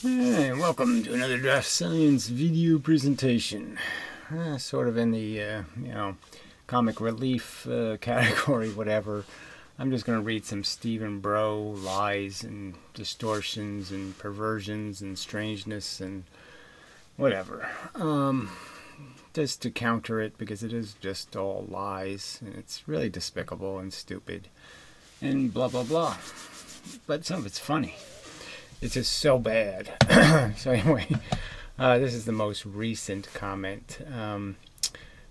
Hey, welcome to another DraftScience video presentation. Sort of in the, comic relief category, whatever. I'm just going to read some Stephen Brough lies and distortions and perversions and strangeness and whatever. Just to counter it, because it is just all lies and it's really despicable and stupid and blah blah blah. But some of it's funny. It's just so bad. So anyway, this is the most recent comment.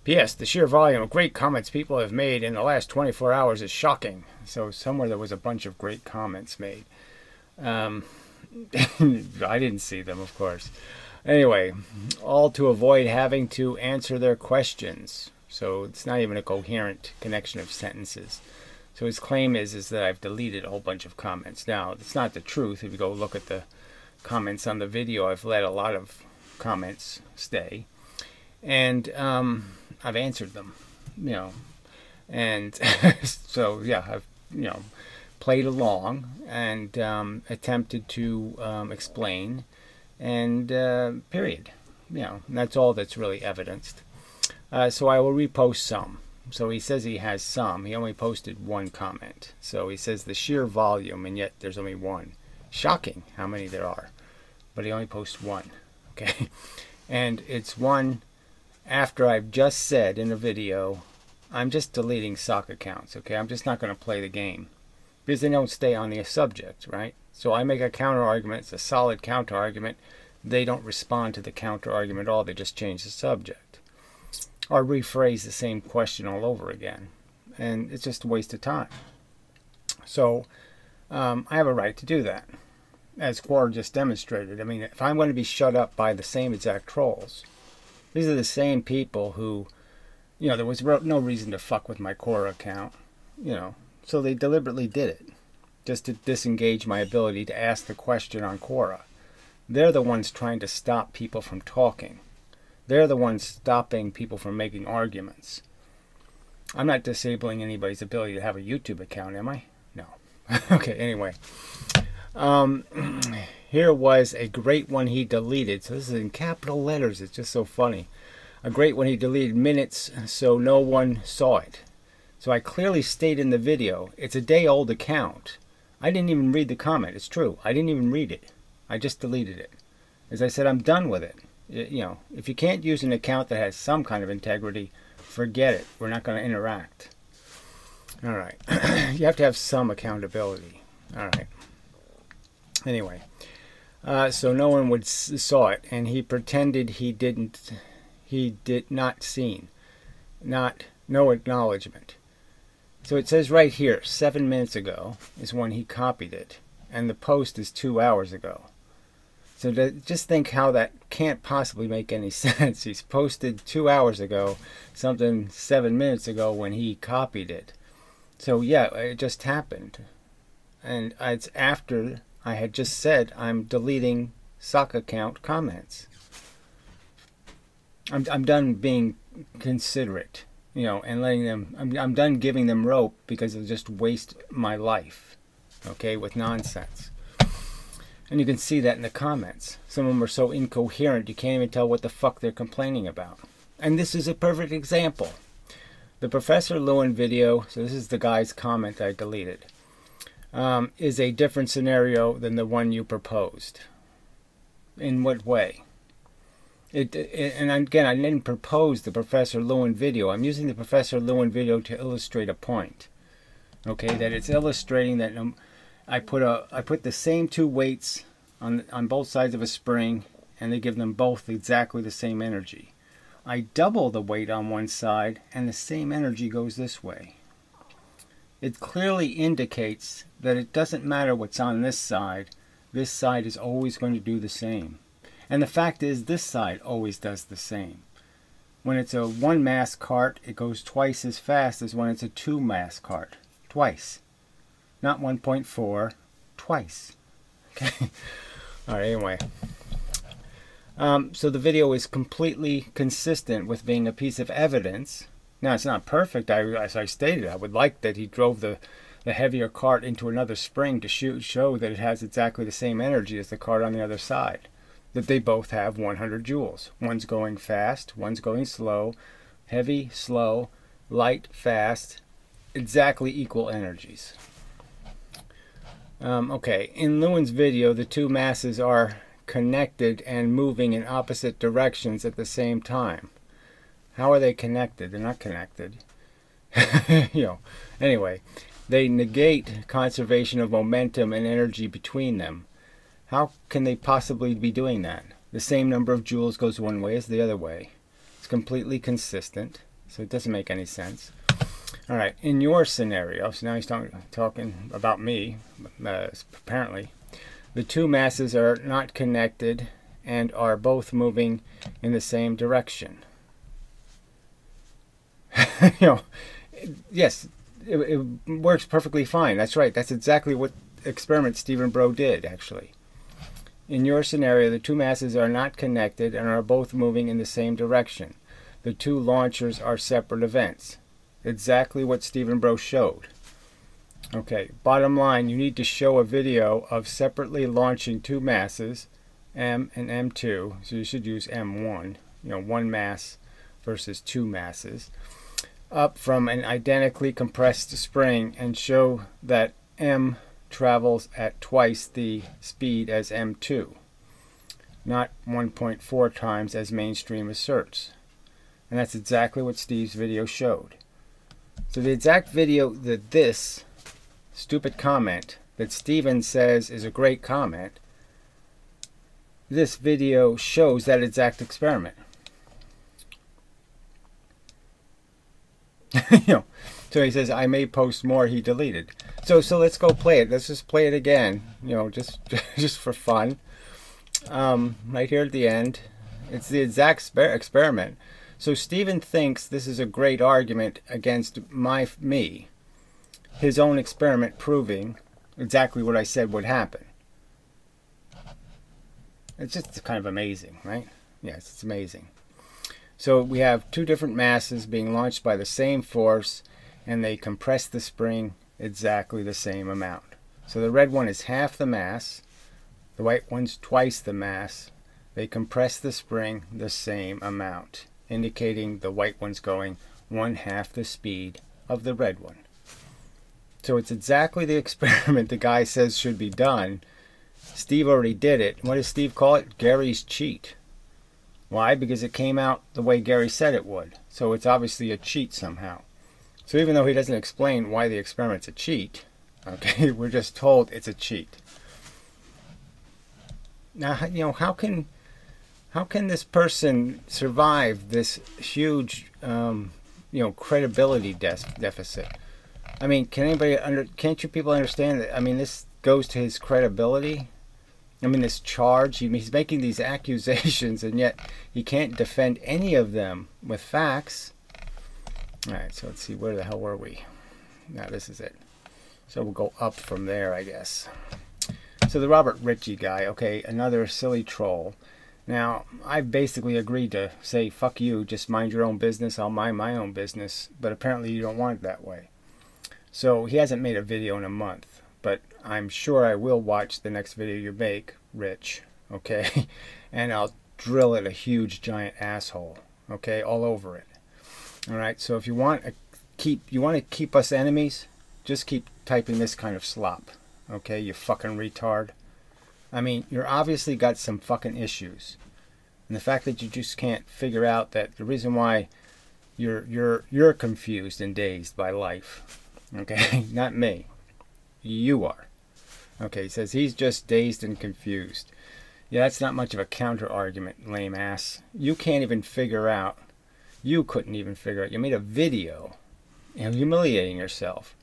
P.S. The sheer volume of great comments people have made in the last 24 hours is shocking. So somewhere there was a bunch of great comments made. I didn't see them, of course. Anyway, all to avoid having to answer their questions. So it's not even a coherent connection of sentences. So his claim is that I've deleted a whole bunch of comments. Now, it's not the truth. If you go look at the comments on the video, I've let a lot of comments stay. And I've answered them, And so, yeah, I've, played along and attempted to explain. And period. And that's all that's really evidenced. So I will repost some. So he says he has some. He only posted one comment. So he says the sheer volume, and yet there's only one. Shocking how many there are. But he only posts one. Okay? And it's one after I've just said in a video, I'm just deleting sock accounts. Okay? I'm just not going to play the game. Because they don't stay on the subject, right? So I make a counter argument. It's a solid counter argument. They don't respond to the counter argument at all. They just change the subject. Or rephrase the same question all over again. And it's just a waste of time. So I have a right to do that. As Quora just demonstrated. I mean, if I'm going to be shut up by the same exact trolls, these are the same people who, there was no reason to fuck with my Quora account. So they deliberately did it. Just to disengage my ability to ask the question on Quora. They're the ones trying to stop people from talking. They're the ones stopping people from making arguments. I'm not disabling anybody's ability to have a YouTube account, am I? No. Okay, anyway. Here was a great one he deleted. So this is in capital letters. It's just so funny. A great one he deleted minutes so no one saw it. So I clearly state in the video, it's a day-old account. I didn't even read the comment. It's true. I didn't even read it. I just deleted it. As I said, I'm done with it. If you can't use an account that has some kind of integrity, forget it. We're not going to interact. All right. You have to have some accountability. All right. Anyway, so no one saw it, and he pretended he did not seen, no acknowledgement. So it says right here, 7 minutes ago is when he copied it, and the post is 2 hours ago. So just think how that can't possibly make any sense. He's posted 2 hours ago, something 7 minutes ago when he copied it. So yeah, it just happened. And it's after I had just said I'm deleting sock account comments. I'm done being considerate, and letting them, I'm done giving them rope because it'll just waste my life, okay, with nonsense. And you can see that in the comments. Some of them are so incoherent you can't even tell what the fuck they're complaining about. And this is a perfect example. The Professor Lewin video, so this is the guy's comment I deleted, is a different scenario than the one you proposed. In what way? And again, I didn't propose the Professor Lewin video. I'm using the Professor Lewin video to illustrate a point. Okay, that it's illustrating that I put the same two weights on both sides of a spring, and they give them both exactly the same energy. I double the weight on one side, and the same energy goes this way. It clearly indicates that it doesn't matter what's on this side is always going to do the same. And the fact is, this side always does the same. When it's a one-mass cart, it goes twice as fast as when it's a two-mass cart. Twice. Not 1.4, twice. Okay. All right, anyway. So the video is completely consistent with being a piece of evidence. Now, it's not perfect. As I stated, I would like that he drove the the heavier cart into another spring to show that it has exactly the same energy as the cart on the other side. That they both have 100 joules. One's going fast, one's going slow, heavy, slow, light, fast, exactly equal energies. Okay, in Lewin's video, the two masses are connected and moving in opposite directions at the same time. How are they connected? They're not connected. Anyway, they negate conservation of momentum and energy between them. How can they possibly be doing that? The same number of joules goes one way as the other way. It's completely consistent, so it doesn't make any sense. All right, in your scenario, so now he's talking about me, apparently. The two masses are not connected and are both moving in the same direction. Yes, it works perfectly fine. That's right. That's exactly what experiment Stephen Broughy did, actually. In your scenario, the two masses are not connected and are both moving in the same direction. The two launchers are separate events. Exactly what Stephen Broughy showed. Okay, bottom line, you need to show a video of separately launching two masses, M and M2. So you should use M1, one mass versus two masses, up from an identically compressed spring and show that M travels at twice the speed as M2, not 1.4 times as mainstream asserts. And that's exactly what Steve's video showed. So the exact video that this stupid comment that Steven says is a great comment, this video shows that exact experiment. So he says, I may post more, he deleted. So let's go play it. Let's just play it again, just for fun. Right here at the end, it's the exact experiment. So Stephen thinks this is a great argument against me. His own experiment proving exactly what I said would happen. It's just kind of amazing, right? Yes, it's amazing. So we have two different masses being launched by the same force, and they compress the spring exactly the same amount. So the red one is half the mass, the white one's twice the mass. They compress the spring the same amount, indicating the white one's going 1/2 the speed of the red one. So it's exactly the experiment the guy says should be done. Steve already did it. What does Steve call it? Gary's cheat. Why? Because it came out the way Gary said it would. So it's obviously a cheat somehow. So even though he doesn't explain why the experiment's a cheat, okay, we're just told it's a cheat. Now, how can this person survive this huge, credibility deficit? I mean, can't you people understand that? I mean, this goes to his credibility. I mean, this charge, he's making these accusations, and yet he can't defend any of them with facts. All right, so let's see, where the hell were we? Now, this is it. So we'll go up from there, I guess. So the Robert Ritchie guy, okay, another silly troll. Now, I've basically agreed to say, fuck you, just mind your own business, I'll mind my own business, but apparently you don't want it that way. So he hasn't made a video in a month, but I'm sure I will watch the next video you make, Rich, okay? And I'll drill it a huge giant asshole, okay, all over it. All right, so if you want to keep us enemies, just keep typing this kind of slop, okay, you fucking retard. I mean, you're obviously got some fucking issues. And the fact that you just can't figure out that the reason why you're confused and dazed by life, okay, not me, you are. Okay, he says he's just dazed and confused. Yeah, that's not much of a counter argument, lame ass. You can't even figure out, you couldn't even figure out, you made a video, humiliating yourself,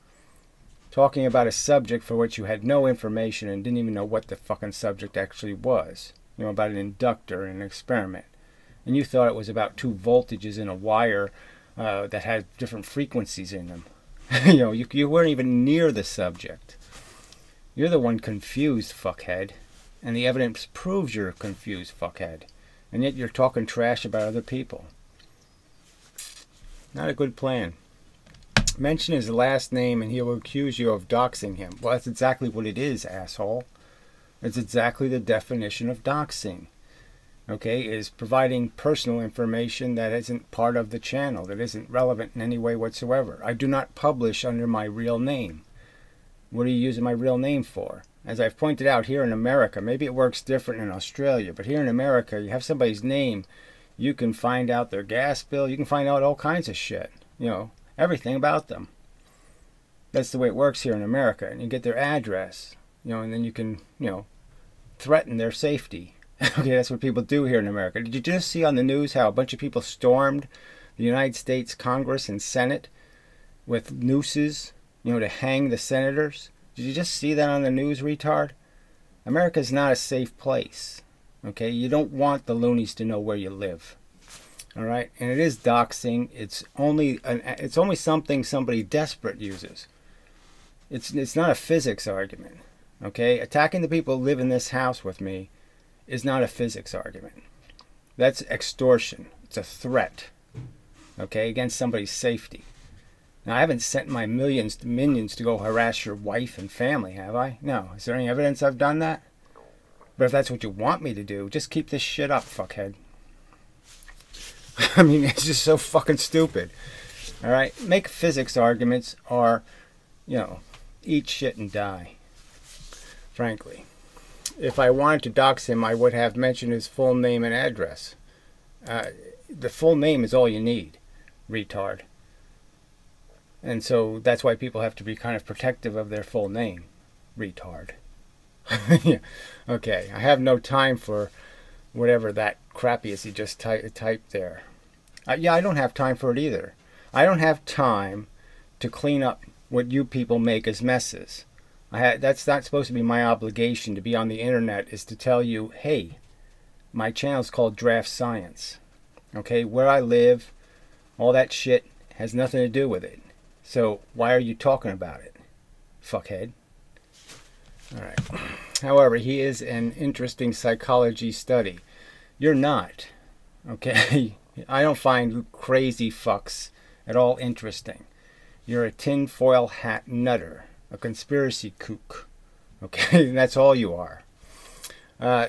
talking about a subject for which you had no information and didn't even know what the fucking subject actually was. About an inductor and an experiment. And you thought it was about 2 voltages in a wire that had different frequencies in them. You weren't even near the subject. You're the one confused, fuckhead. And the evidence proves you're a confused, fuckhead. And yet you're talking trash about other people. Not a good plan. Mention his last name and he will accuse you of doxing him. Well, that's exactly what it is, asshole. It's exactly the definition of doxing. Okay, is providing personal information that isn't part of the channel, that isn't relevant in any way whatsoever. I do not publish under my real name. What are you using my real name for? As I've pointed out, here in America, maybe it works different in Australia, but here in America, you have somebody's name, you can find out their gas bill, you can find out all kinds of shit, you know, everything about them. That's the way it works here in America. And you get their address, you know, and then you can, you know, threaten their safety. Okay, that's what people do here in America. Did you just see on the news how a bunch of people stormed the United States Congress and Senate with nooses, you know, to hang the senators? Did you just see that on the news, retard? America's not a safe place. Okay, you don't want the loonies to know where you live. All right, and it is doxing. It's only something somebody desperate uses. It's not a physics argument. Okay, attacking the people who live in this house with me is not a physics argument. That's extortion. It's a threat, okay, against somebody's safety. Now, I haven't sent my minions to go harass your wife and family, have I? No. Is there any evidence I've done that? But if that's what you want me to do, just keep this shit up, fuckhead. I mean, it's just so fucking stupid. All right? Make physics arguments or, you know, eat shit and die. Frankly. If I wanted to dox him, I would have mentioned his full name and address. The full name is all you need, retard. And so that's why people have to be kind of protective of their full name, retard. Yeah. Okay, I have no time for whatever that crappy is he just typed there. Yeah, I don't have time for it either. I don't have time to clean up what you people make as messes. That's not supposed to be my obligation to be on the internet, is to tell you, hey, my channel's called DraftScience. Okay, where I live, all that shit has nothing to do with it. So why are you talking about it, fuckhead? All right. However, he is an interesting psychology study. You're not. Okay? I don't find crazy fucks at all interesting. You're a tinfoil hat nutter. A conspiracy kook. Okay, that's all you are.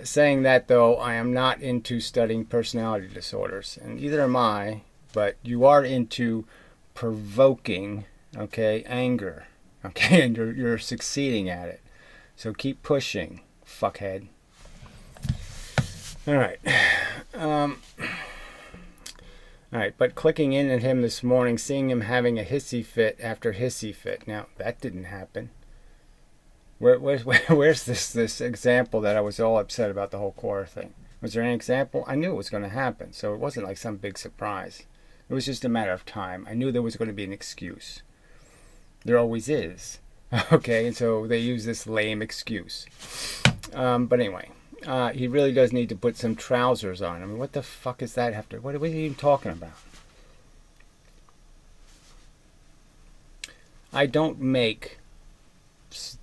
Saying that, though, I am not into studying personality disorders, and neither am I, but you are into provoking, okay, anger, okay, and you're succeeding at it. So keep pushing, fuckhead. All right. All right, but clicking in at him this morning, seeing him having a hissy fit after hissy fit. Now, that didn't happen. Where's this example that I was all upset about the whole Quora thing? Was there an example? I knew it was going to happen, so it wasn't like some big surprise. It was just a matter of time. I knew there was going to be an excuse. There always is. Okay, and so they use this lame excuse. But anyway. He really does need to put some trousers on. I mean, what the fuck is that have to... What are we even talking about? I don't make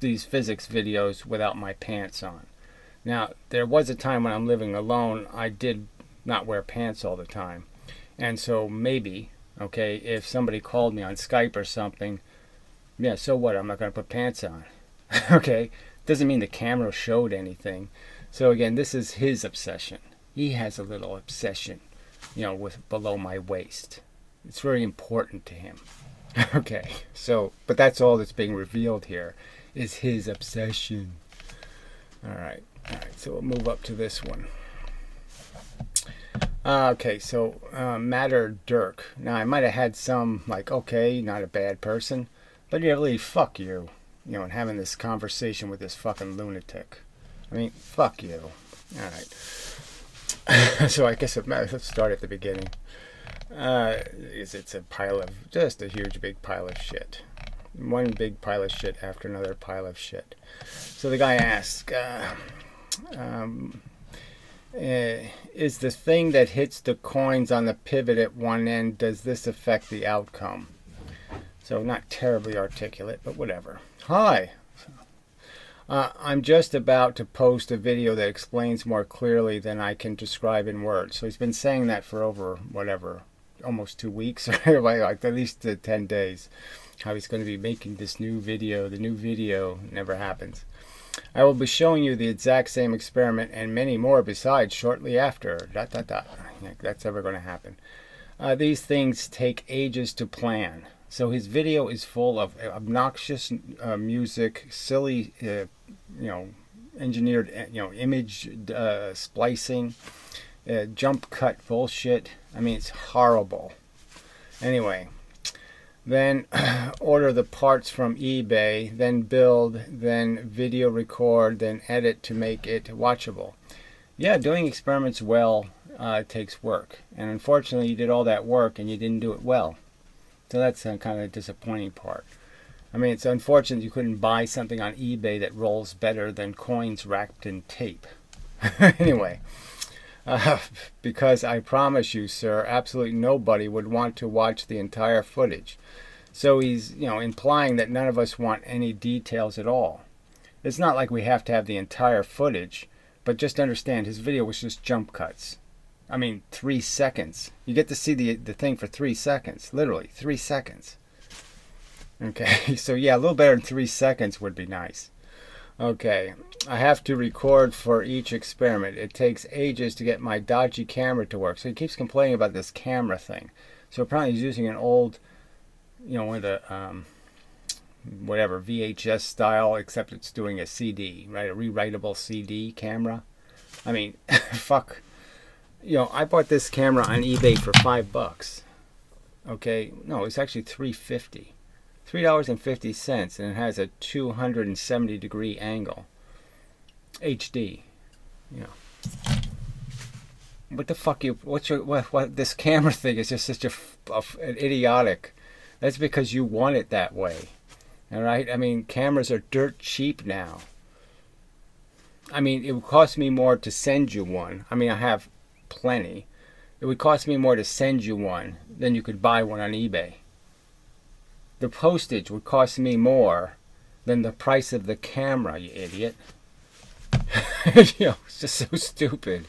these physics videos without my pants on. Now, there was a time when I'm living alone, I did not wear pants all the time. And so maybe, okay, if somebody called me on Skype or something, yeah, so what? I'm not going to put pants on. Okay? Doesn't mean the camera showed anything. So again, this is his obsession. He has a little obsession, you know, with below my waist. It's very important to him. Okay, so, but that's all that's being revealed here, is his obsession. All right, so we'll move up to this one. Okay, so Matter Dirk. Now, I might have had some, like, okay, not a bad person, but really, fuck you, you know, and having this conversation with this fucking lunatic. I mean, fuck you. All right. So I guess let's start at the beginning. It's a pile of, just a huge big pile of shit. One big pile of shit after another pile of shit. So the guy asks, is the thing that hits the coins on the pivot at one end, does this affect the outcome? So not terribly articulate, but whatever. Hi. I'm just about to post a video that explains more clearly than I can describe in words. So he's been saying that for over, whatever, almost 2 weeks, or like at least 10 days. how he's going to be making this new video. The new video never happens. I will be showing you the exact same experiment and many more besides shortly after. ... That's ever going to happen. These things take ages to plan. So his video is full of obnoxious music, silly, engineered, image splicing, jump cut bullshit. I mean, it's horrible. Anyway, then order the parts from eBay, then build, then video record, then edit to make it watchable. Yeah, doing experiments well takes work. And unfortunately, you did all that work and you didn't do it well. So that's kind of a disappointing part. I mean, it's unfortunate you couldn't buy something on eBay that rolls better than coins wrapped in tape. Anyway, because I promise you, sir, absolutely nobody would want to watch the entire footage. So he's, implying that none of us want any details at all. It's not like we have to have the entire footage, but just understand his video was just jump cuts. I mean, 3 seconds. You get to see the thing for 3 seconds. Literally, 3 seconds. Okay, so yeah, a little better than 3 seconds would be nice. Okay, I have to record for each experiment. It takes ages to get my dodgy camera to work. So he keeps complaining about this camera thing. So apparently he's using an old, one of the, whatever, VHS style, except it's doing a CD, right? A rewritable CD camera. I mean, fuck. I bought this camera on eBay for $5. Okay, no, it's actually $3.50. $3.50, and it has a 270-degree angle. HD. What the fuck what this camera thing is just such an idiotic. That's because you want it that way. All right? I mean, cameras are dirt cheap now. I mean, it would cost me more to send you one. I mean, I have plenty. It would cost me more to send you one than you could buy one on eBay. The postage would cost me more than the price of the camera, you idiot. It's just so stupid.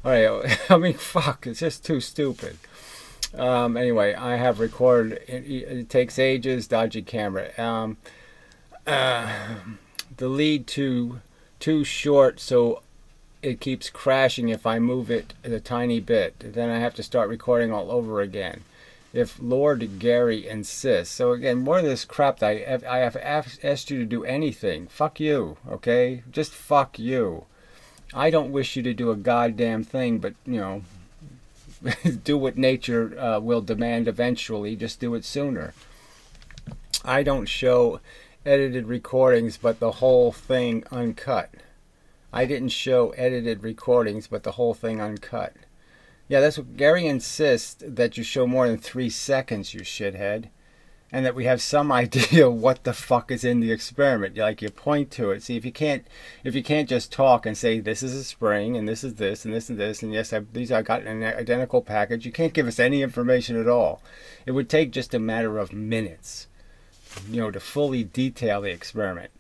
Alright, I mean, fuck, it's just too stupid. Anyway, I have recorded, it takes ages, dodgy camera. The lead too short, so it keeps crashing if I move it a tiny bit. Then I have to start recording all over again. If Lord Gary insists. So again, more of this crap that I have asked you to do anything. Fuck you, okay? Just fuck you. I don't wish you to do a goddamn thing, but, do what nature will demand eventually. Just do it sooner. I don't show edited recordings, but the whole thing uncut. I didn't show edited recordings, but the whole thing uncut. Yeah, that's what Gary insists, that you show more than 3 seconds, you shithead. And that we have some idea what the fuck is in the experiment. Like, you point to it. See, if you can't just talk and say, this is a spring, and this is this, and this and this, and yes, I got an identical package. You can't give us any information at all. It would take just a matter of minutes, to fully detail the experiment.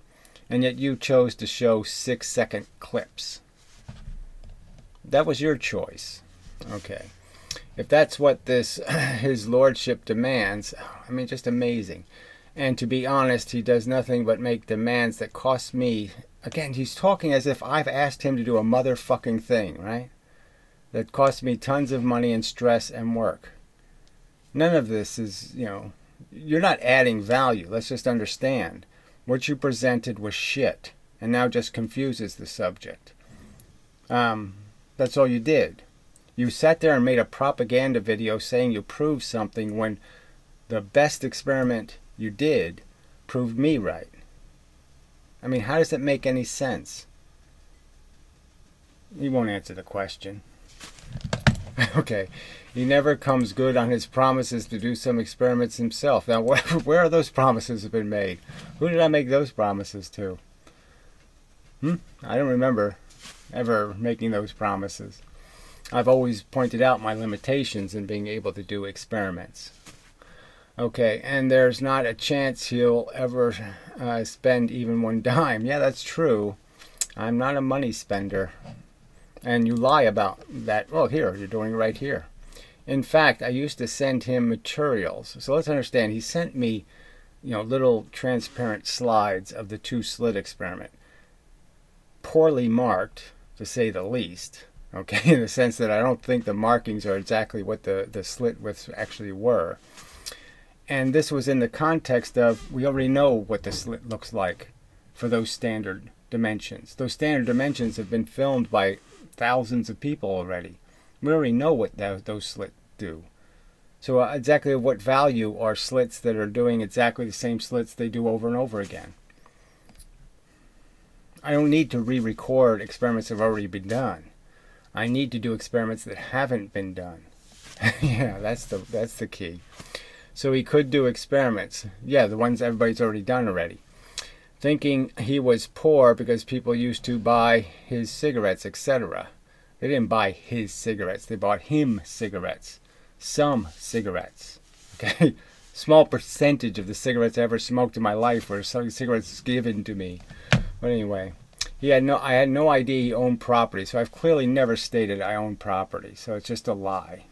And yet you chose to show 6-second clips. That was your choice. Okay. If that's what his lordship demands, I mean, just amazing. And to be honest, he does nothing but make demands that cost me. Again, he's talking as if I've asked him to do a motherfucking thing, right? That cost me tons of money and stress and work. None of this is, you're not adding value. Let's just understand. What you presented was shit, and now just confuses the subject. That's all you did. You sat there and made a propaganda video saying you proved something when the best experiment you did proved me right. I mean, how does it make any sense? He won't answer the question. Okay. He never comes good on his promises to do some experiments himself. Now, where are those promises have been made? Who did I make those promises to? I don't remember ever making those promises. I've always pointed out my limitations in being able to do experiments. Okay, and there's not a chance he'll ever spend even one dime. Yeah, that's true. I'm not a money spender. And you lie about that. Well, here, you're doing it right here. In fact, I used to send him materials. So let's understand, he sent me little transparent slides of the 2-slit experiment. Poorly marked, to say the least. Okay, in the sense that I don't think the markings are exactly what the slit widths actually were. And this was in the context of, we already know what the slit looks like for those standard dimensions. Those standard dimensions have been filmed by thousands of people already. We already know what those slits do. So exactly what value are slits that are doing exactly the same slits they do over and over again? I don't need to re-record experiments that have already been done. I need to do experiments that haven't been done. Yeah, that's the key. So he could do experiments. Yeah, the ones everybody's already done already. Thinking he was poor because people used to buy his cigarettes, etc. They didn't buy his cigarettes. They bought him cigarettes. Some cigarettes. Okay? Small percentage of the cigarettes I ever smoked in my life were cigarettes given to me. But anyway, I had no idea he owned property, so I've clearly never stated I own property, so it's just a lie.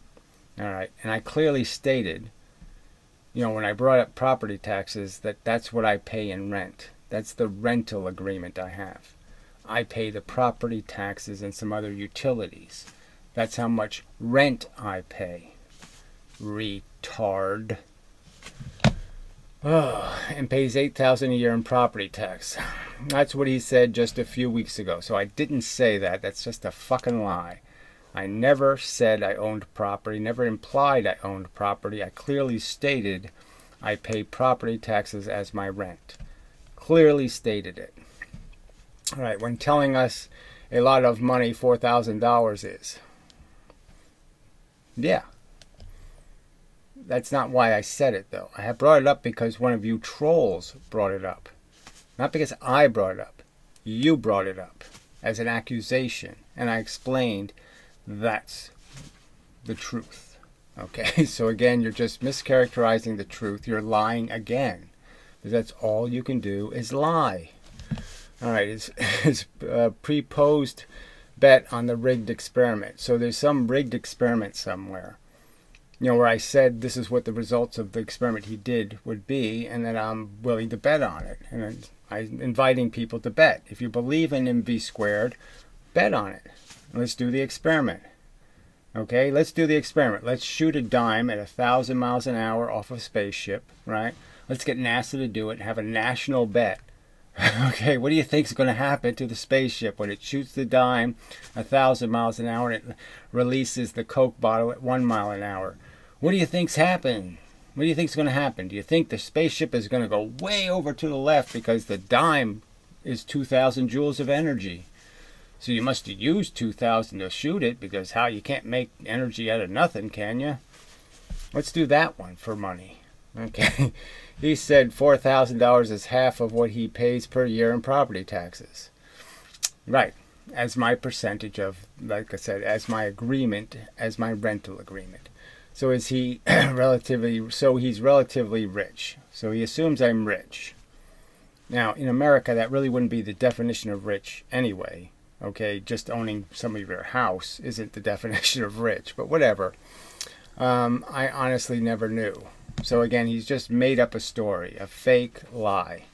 Alright, and I clearly stated, when I brought up property taxes, that's what I pay in rent. That's the rental agreement I have. I pay the property taxes and some other utilities. That's how much rent I pay. Retard. Oh, and pays $8,000 a year in property tax. That's what he said just a few weeks ago. So I didn't say that. That's just a fucking lie. I never said I owned property, never implied I owned property. I clearly stated I pay property taxes as my rent. Clearly stated it. All right, when telling us a lot of money $4,000 is. Yeah. That's not why I said it, though. I have brought it up because one of you trolls brought it up. Not because I brought it up. You brought it up as an accusation. And I explained that's the truth. Okay, so again, you're just mischaracterizing the truth. You're lying again. Because that's all you can do is lie. All right, it's pre-posed bet on the rigged experiment. So there's some rigged experiment somewhere. Where I said this is what the results of the experiment he did would be, and that I'm willing to bet on it. And I'm inviting people to bet. If you believe in mv squared, bet on it. Let's do the experiment. Okay, let's do the experiment. Let's shoot a dime at 1,000 miles an hour off a spaceship, right? Let's get NASA to do it and have a national bet. Okay, what do you think is going to happen to the spaceship when it shoots the dime 1,000 miles an hour and it releases the Coke bottle at 1 mile an hour? What do you think's happening? What do you think's going to happen? Do you think the spaceship is going to go way over to the left because the dime is 2,000 joules of energy? So you must have used 2,000 to shoot it, because you can't make energy out of nothing, can you? Let's do that one for money. Okay. He said $4,000 is half of what he pays per year in property taxes. Right. As my percentage of, like I said, as my agreement, as my rental agreement. So is he he's relatively rich. So he assumes I'm rich. Now, in America, that really wouldn't be the definition of rich anyway. Okay, just owning some of your house isn't the definition of rich, but whatever. I honestly never knew. So again, he's just made up a story, a fake lie.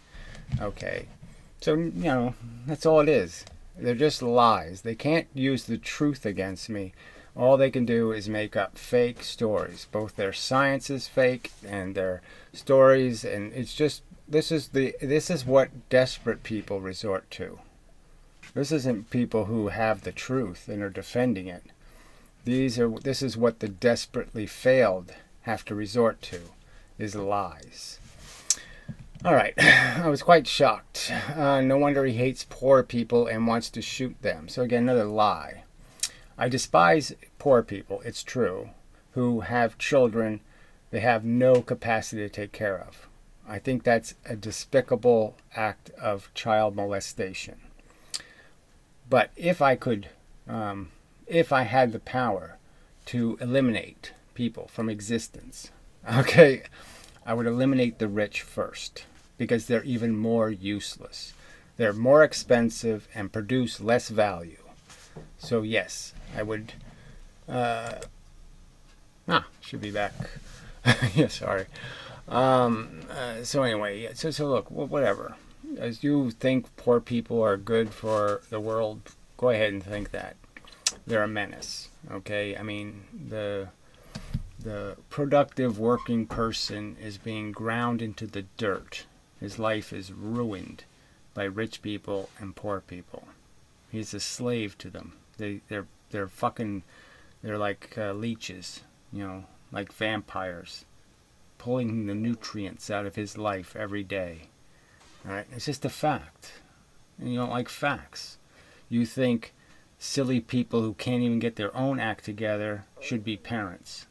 Okay, so, that's all it is. They're just lies. They can't use the truth against me. All they can do is make up fake stories. Both their science is fake and their stories, and it's just, this is what desperate people resort to. This isn't people who have the truth and are defending it. This is what the desperately failed have to resort to, is lies. All right, I was quite shocked. No wonder he hates poor people and wants to shoot them. So again, another lie. I despise poor people, it's true, who have children they have no capacity to take care of. I think that's a despicable act of child molestation. But if I could, if I had the power to eliminate people from existence, okay, I would eliminate the rich first, because they're even more useless. They're more expensive and produce less value. So yes, I would, should be back. Yeah, sorry. So anyway, so look, whatever. As you think poor people are good for the world, go ahead and think that. They're a menace, okay? I mean, the productive working person is being ground into the dirt. His life is ruined by rich people and poor people. He's a slave to them. They're like leeches, you know, like vampires, pulling the nutrients out of his life every day. All right, it's just a fact. And you don't like facts. You think silly people who can't even get their own act together should be parents.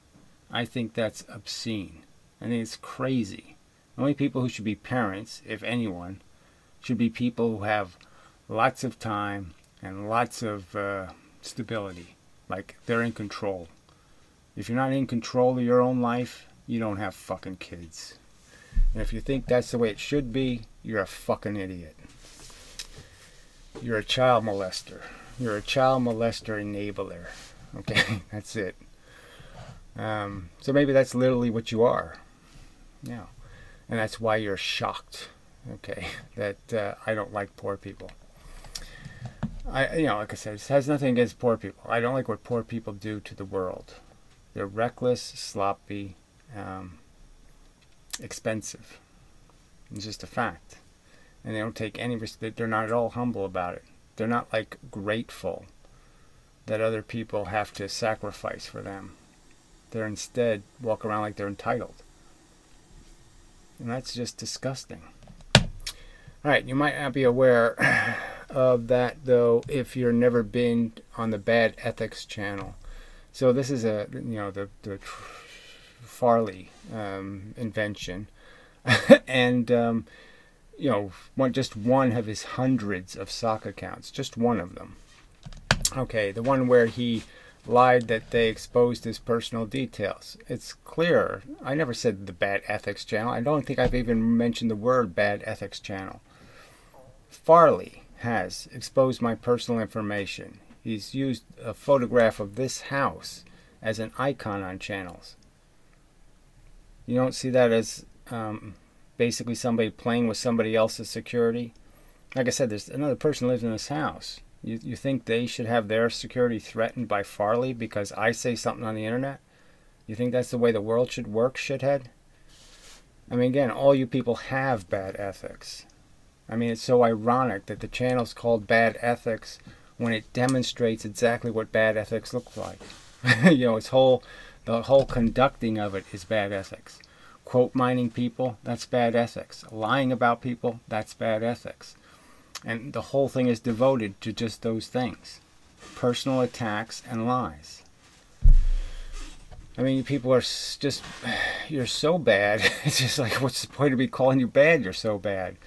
I think that's obscene. I think it's crazy. The only people who should be parents, if anyone, should be people who have lots of time and lots of stability. Like, they're in control. If you're not in control of your own life, you don't have fucking kids. And if you think that's the way it should be, you're a fucking idiot. You're a child molester. You're a child molester enabler. Okay, that's it. So maybe that's literally what you are. Yeah. And that's why you're shocked, okay, that I don't like poor people. Like I said, it has nothing against poor people. I don't like what poor people do to the world. They're reckless, sloppy, expensive. It's just a fact. And they don't take any risk. They're not at all humble about it. They're not like grateful that other people have to sacrifice for them. They're instead walk around like they're entitled. And that's just disgusting. Alright, you might not be aware of that though if you've never been on the Bad Ethics channel. So this is the Farley invention. And just one of his hundreds of sock accounts, just one of them. Okay, the one where he lied that they exposed his personal details. It's clear. I never said the Bad Ethics channel. I don't think I've even mentioned the word Bad Ethics channel. Farley has exposed my personal information. He's used a photograph of this house as an icon on channels. You don't see that as basically somebody playing with somebody else's security? Like I said, there's another person lives in this house. You think they should have their security threatened by Farley because I say something on the internet? You think that's the way the world should work, shithead? I mean, again, all you people have bad ethics. I mean, it's so ironic that the channel's called Bad Ethics when it demonstrates exactly what bad ethics looks like. The whole conducting of it is bad ethics. Quote mining people, that's bad ethics. Lying about people, that's bad ethics. And the whole thing is devoted to just those things. Personal attacks and lies. I mean, people are just, you're so bad. It's just like, what's the point of me calling you bad? You're so bad.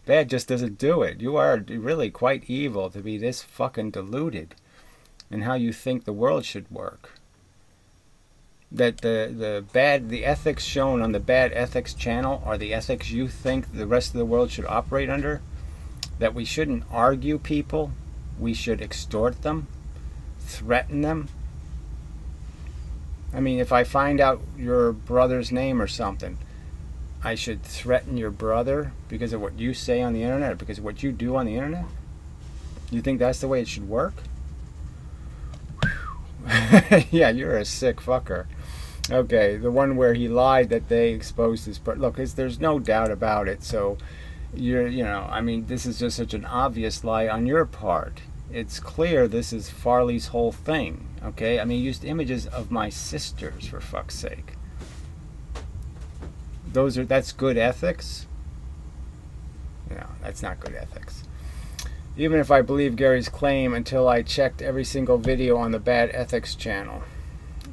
Bad just doesn't do it. You are really quite evil to be this fucking deluded in how you think the world should work. That the ethics shown on the Bad Ethics channel are the ethics you think the rest of the world should operate under? That we shouldn't argue people, we should extort them, threaten them. I mean, if I find out your brother's name or something, I should threaten your brother because of what you say on the internet, or because of what you do on the internet? You think that's the way it should work? Yeah, you're a sick fucker. Okay, the one where he lied that they exposed his... Look, there's no doubt about it, so... I mean, this is just such an obvious lie on your part. It's clear this is Farley's whole thing, okay? I mean, he used images of my sisters, for fuck's sake. That's good ethics? No, that's not good ethics. Even if I believe Gary's claim until I checked every single video on the Bad Ethics channel.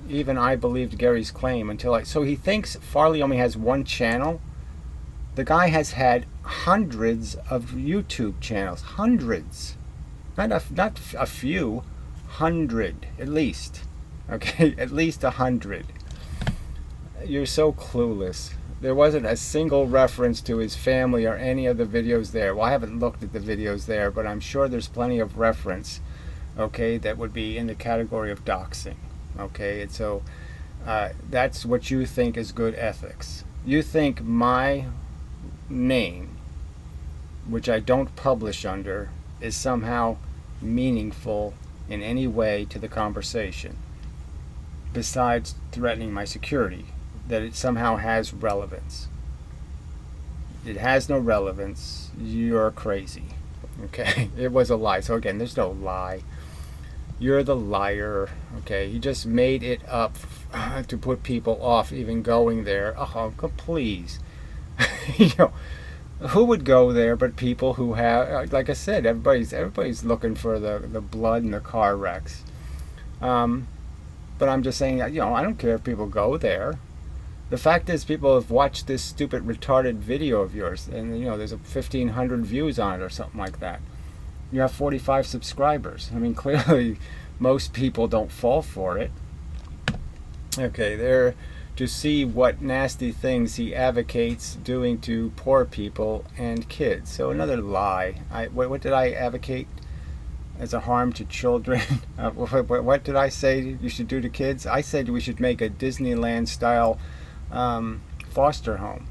Even I believed Gary's claim until So he thinks Farley only has one channel? The guy has had hundreds of YouTube channels. Hundreds. Not a few. 100, at least. Okay, at least 100. You're so clueless. There wasn't a single reference to his family or any of the videos there. Well, I haven't looked at the videos there, but I'm sure there's plenty of reference, okay, that would be in the category of doxing. Okay, and so that's what you think is good ethics. You think my name, which I don't publish under, is somehow meaningful in any way to the conversation, besides threatening my security, that it somehow has relevance. It has no relevance. You're crazy. Okay? It was a lie. So again, there's no lie. You're the liar. Okay? You just made it up to put people off even going there. Oh, please. You know, who would go there but people who have, like I said, everybody's looking for the blood and the car wrecks. But I'm just saying, you know, I don't care if people go there. The fact is, people have watched this stupid, retarded video of yours, and you know, there's 1,500 views on it or something like that. You have 45 subscribers. I mean, clearly, most people don't fall for it. Okay, there to see what nasty things he advocates doing to poor people and kids. So another lie. What did I advocate as a harm to children? What did I say you should do to kids? I said we should make a Disneyland-style foster home.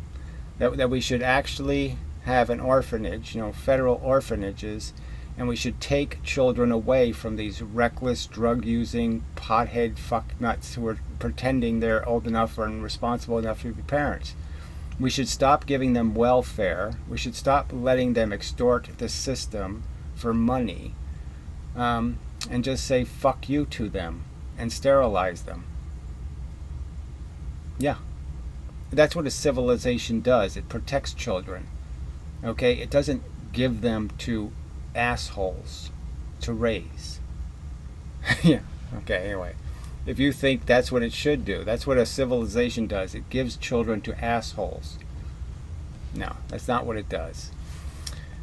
That we should actually have an orphanage, you know, federal orphanages, and we should take children away from these reckless, drug-using, pothead fucknuts who are pretending they're old enough and responsible enough to be parents. We should stop giving them welfare. We should stop letting them extort the system for money, and just say fuck you to them and sterilize them. Yeah. That's what a civilization does. It protects children. Okay? It doesn't give them to assholes to raise. Yeah. Okay, anyway. If you think that's what it should do, that's what a civilization does. It gives children to assholes. No, that's not what it does.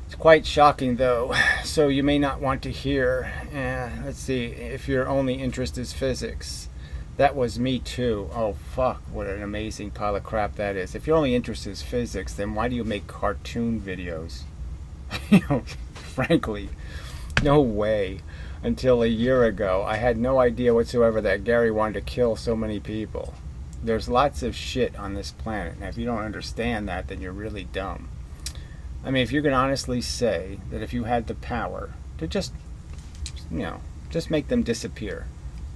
It's quite shocking, though. So you may not want to hear. Let's see. If your only interest is physics. That was me too. Oh fuck, what an amazing pile of crap that is. If your only interest is physics, then why do you make cartoon videos? You know, frankly, no way. Until a year ago, I had no idea whatsoever that Gary wanted to kill so many people. There's lots of shit on this planet, and if you don't understand that, then you're really dumb. I mean, if you can honestly say that if you had the power to just, you know, just make them disappear.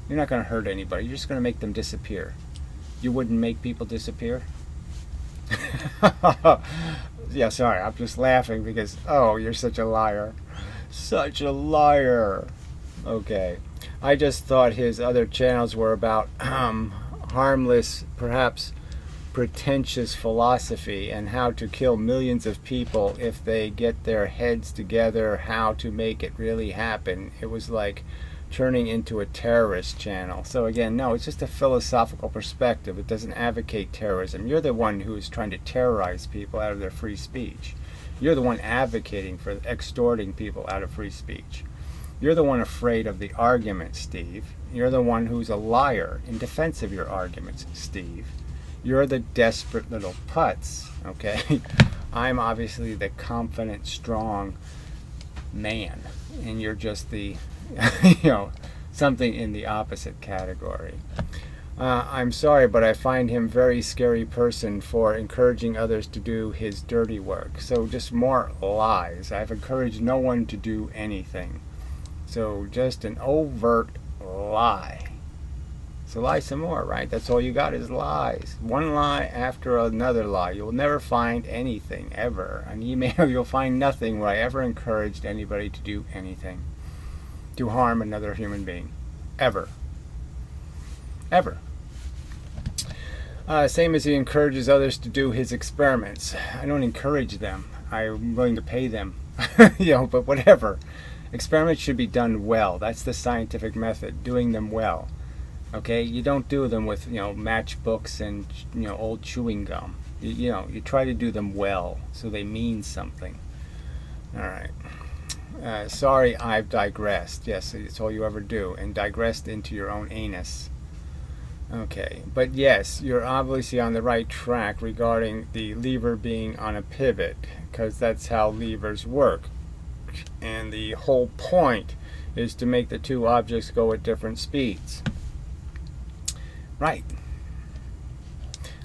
You're not going to hurt anybody. You're just going to make them disappear. You wouldn't make people disappear? Yeah, sorry. I'm just laughing because, oh, you're such a liar. Such a liar. Okay. I just thought his other channels were about harmless, perhaps pretentious philosophy and how to kill millions of people if they get their heads together, how to make it really happen. It was like turning into a terrorist channel. So again, no, it's just a philosophical perspective. It doesn't advocate terrorism. You're the one who is trying to terrorize people out of their free speech. You're the one advocating for extorting people out of free speech. You're the one afraid of the argument, Steve. You're the one who's a liar in defense of your arguments, Steve. You're the desperate little putz, okay? I'm obviously the confident, strong man, and you're just the you know, something in the opposite category. I'm sorry, but I find him a very scary person for encouraging others to do his dirty work. So just more lies. I've encouraged no one to do anything. So just an overt lie. So lie some more, right? That's all you got is lies. One lie after another lie. You'll never find anything, ever. An email, you'll find nothing where I ever encouraged anybody to do anything. To harm another human being. Ever. Ever. Same as he encourages others to do his experiments. I don't encourage them. I'm willing to pay them. You know, but whatever. Experiments should be done well. That's the scientific method. Doing them well. Okay? You don't do them with, you know, matchbooks and, you know, old chewing gum. You know, you try to do them well so they mean something. Alright. Sorry, I've digressed. Yes, it's all you ever do. And digressed into your own anus. Okay, but yes, you're obviously on the right track regarding the lever being on a pivot, because that's how levers work. And the whole point is to make the two objects go at different speeds. Right.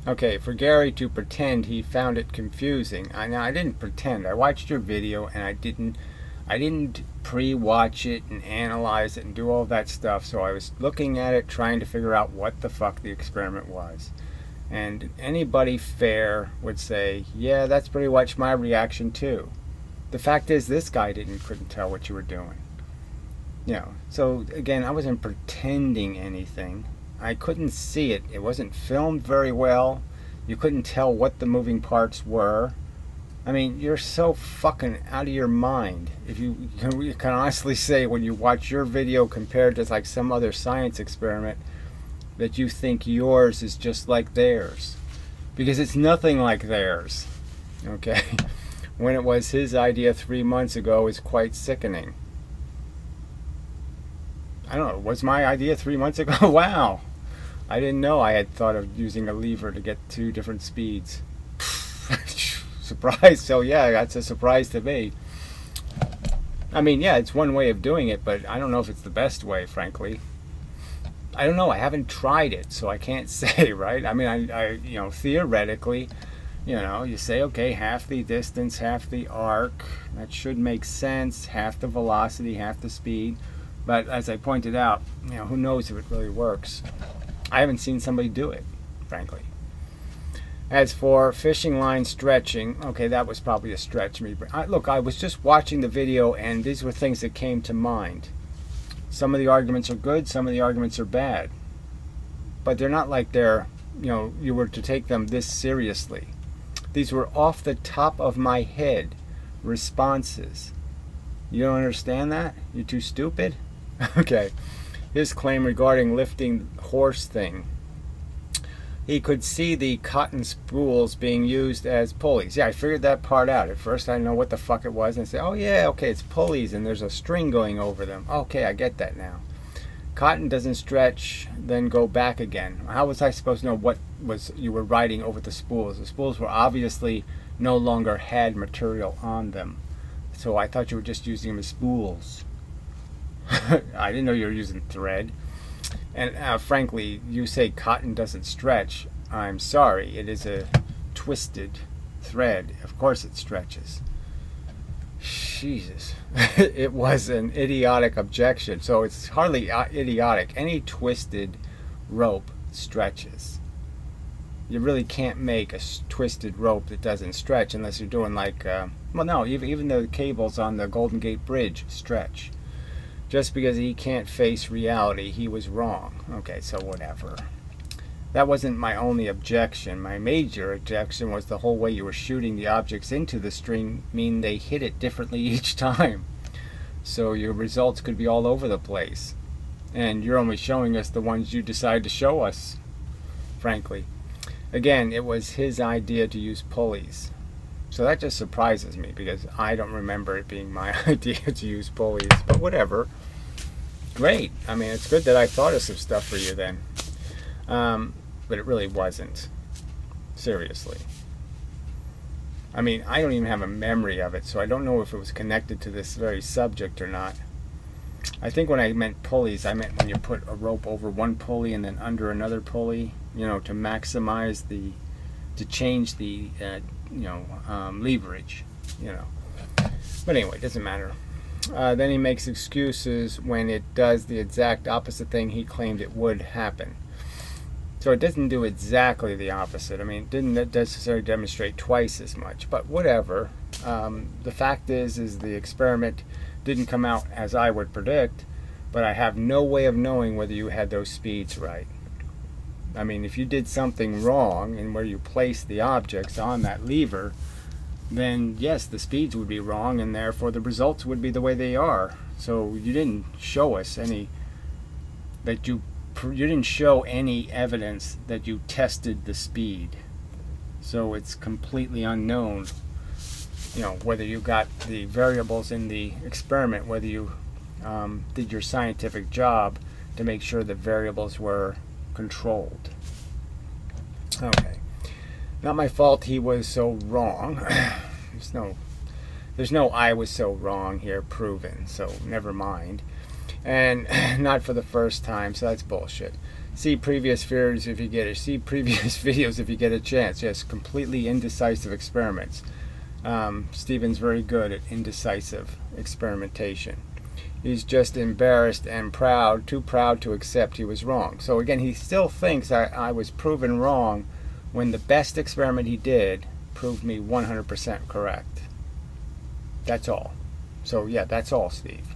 Okay, for Gary to pretend he found it confusing. Now I didn't pretend. I watched your video and I didn't pre-watch it and analyze it and do all that stuff. So I was looking at it, trying to figure out what the fuck the experiment was. And anybody fair would say, yeah, that's pretty much my reaction too. The fact is, this guy couldn't tell what you were doing. You know, so again, I wasn't pretending anything. I couldn't see it. It wasn't filmed very well. You couldn't tell what the moving parts were. I mean, you're so fucking out of your mind. If you can honestly say, when you watch your video compared to like some other science experiment, that you think yours is just like theirs, because it's nothing like theirs. Okay, when it was his idea 3 months ago is quite sickening. I don't know, was my idea 3 months ago? Wow, I didn't know I had thought of using a lever to get 2 different speeds. Surprise. So yeah, that's a surprise to me. I mean, yeah, it's one way of doing it, but I don't know if it's the best way, frankly. I don't know. I haven't tried it, so I can't say, right? I mean, I you know, theoretically, you know, you say, okay, half the distance, half the arc. That should make sense. Half the velocity, half the speed. But as I pointed out, you know, who knows if it really works? I haven't seen somebody do it, frankly. As for fishing line stretching, okay, that was probably a stretch. Look, I was just watching the video, and these were things that came to mind. Some of the arguments are good, some of the arguments are bad. But they're not like they're, you know, you were to take them this seriously. These were off the top of my head responses. You don't understand that? You're too stupid? Okay. His claim regarding lifting horse thing. He could see the cotton spools being used as pulleys. Yeah, I figured that part out. At first I didn't know what the fuck it was, and I said, oh yeah, okay, it's pulleys and there's a string going over them. Okay, I get that now. Cotton doesn't stretch, then go back again. How was I supposed to know what was you were riding over the spools? The spools were obviously no longer had material on them. So I thought you were just using them as spools. I didn't know you were using thread. And frankly, you say cotton doesn't stretch. I'm sorry, it is a twisted thread. Of course it stretches. Jesus. It was an idiotic objection. So it's hardly idiotic. Any twisted rope stretches. You really can't make a twisted rope that doesn't stretch unless you're doing like, well no, even the cables on the Golden Gate Bridge stretch. Just because he can't face reality, he was wrong. Okay, so whatever. That wasn't my only objection. My major objection was the whole way you were shooting the objects into the string mean they hit it differently each time. So your results could be all over the place. And you're only showing us the ones you decide to show us, frankly. Again, it was his idea to use pulleys. So that just surprises me, because I don't remember it being my idea to use pulleys. But whatever. Great. I mean, it's good that I thought of some stuff for you then. But it really wasn't. Seriously. I mean, I don't even have a memory of it, so I don't know if it was connected to this very subject or not. I think when I meant pulleys, I meant when you put a rope over one pulley and then under another pulley, you know, to maximize the, to change the, leverage, you know. But anyway, it doesn't matter. Then he makes excuses when it does the exact opposite thing he claimed it would happen. So it doesn't do exactly the opposite. I mean, it didn't necessarily demonstrate twice as much, but whatever. The fact is the experiment didn't come out as I would predict, but I have no way of knowing whether you had those speeds right. I mean, if you did something wrong in where you placed the objects on that lever, then yes, the speeds would be wrong, and therefore the results would be the way they are. So you didn't show us any, that you didn't show any evidence that you tested the speed. So it's completely unknown, you know, whether you got the variables in the experiment, whether you did your scientific job to make sure the variables were controlled. Okay. Not my fault he was so wrong. There's no I was so wrong here proven, so never mind. And not for the first time, so that's bullshit. See previous videos if you get it. See previous videos if you get a chance. Yes, completely indecisive experiments. Stephen's very good at indecisive experimentation. He's just embarrassed and proud, too proud to accept he was wrong. So again, he still thinks I was proven wrong when the best experiment he did proved me 100% correct. That's all. So yeah, that's all, Steve.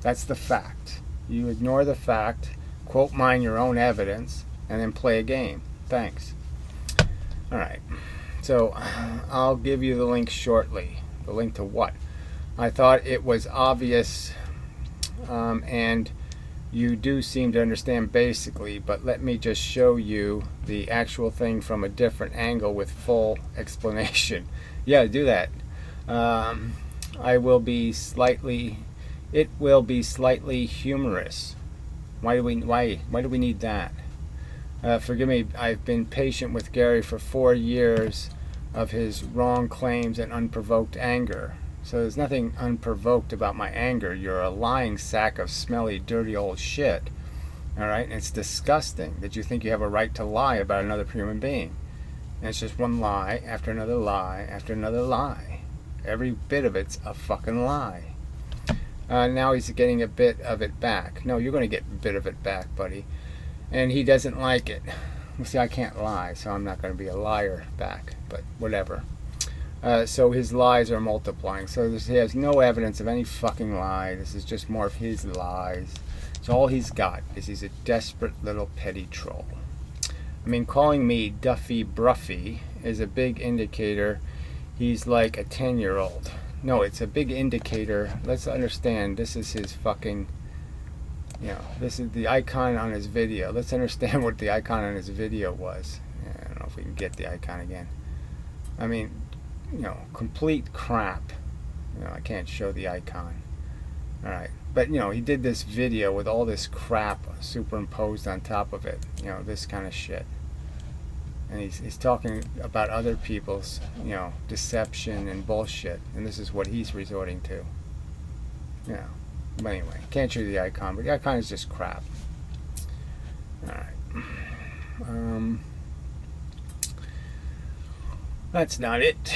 That's the fact. You ignore the fact, quote mine your own evidence, and then play a game. Thanks. Alright. So I'll give you the link shortly. The link to what? I thought it was obvious, and you do seem to understand basically, but let me just show you the actual thing from a different angle with full explanation. Yeah, do that. It will be slightly humorous. Why do we need that? Forgive me, I've been patient with Gary for 4 years of his wrong claims and unprovoked anger. So there's nothing unprovoked about my anger. You're a lying sack of smelly, dirty old shit. Alright? And it's disgusting that you think you have a right to lie about another human being. And it's just one lie after another lie after another lie. Every bit of it's a fucking lie. Now he's getting a bit of it back. No, you're going to get a bit of it back, buddy. And he doesn't like it. Well, see, I can't lie, so I'm not going to be a liar back. But whatever. So his lies are multiplying. So he has no evidence of any fucking lie. This is just more of his lies. So all he's got is he's a desperate little petty troll. I mean, calling me Duffy Broughy is a big indicator he's like a 10-year-old. No, it's a big indicator. Let's understand, this is his fucking, you know, this is the icon on his video. Let's understand what the icon on his video was. Yeah, I don't know if we can get the icon again. I mean, you know, complete crap. You know, I can't show the icon. Alright, but you know, he did this video with all this crap superimposed on top of it. You know, this kind of shit. And he's talking about other people's, you know, deception and bullshit. And this is what he's resorting to. You know. But anyway, can't show you the icon, but the icon is just crap. Alright. That's not it.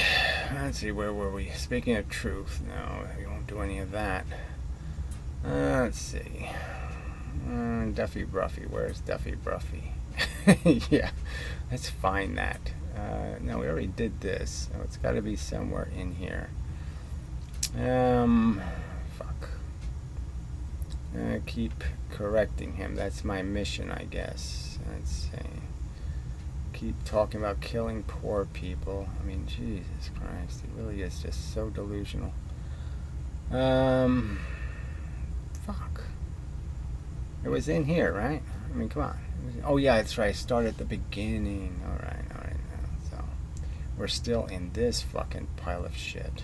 Let's see, where were we? Speaking of truth. No, we won't do any of that. Let's see. Duffy Broughy. Where's Duffy Broughy? Yeah, let's find that. No, we already did this, so it's got to be somewhere in here. Fuck. Keep correcting him. That's my mission, I guess. Let's see. Keep talking about killing poor people. I mean, Jesus Christ, it really is just so delusional. Fuck. It was in here, right? I mean, come on. Oh yeah, that's right. Start at the beginning. Alright. So we're still in this fucking pile of shit.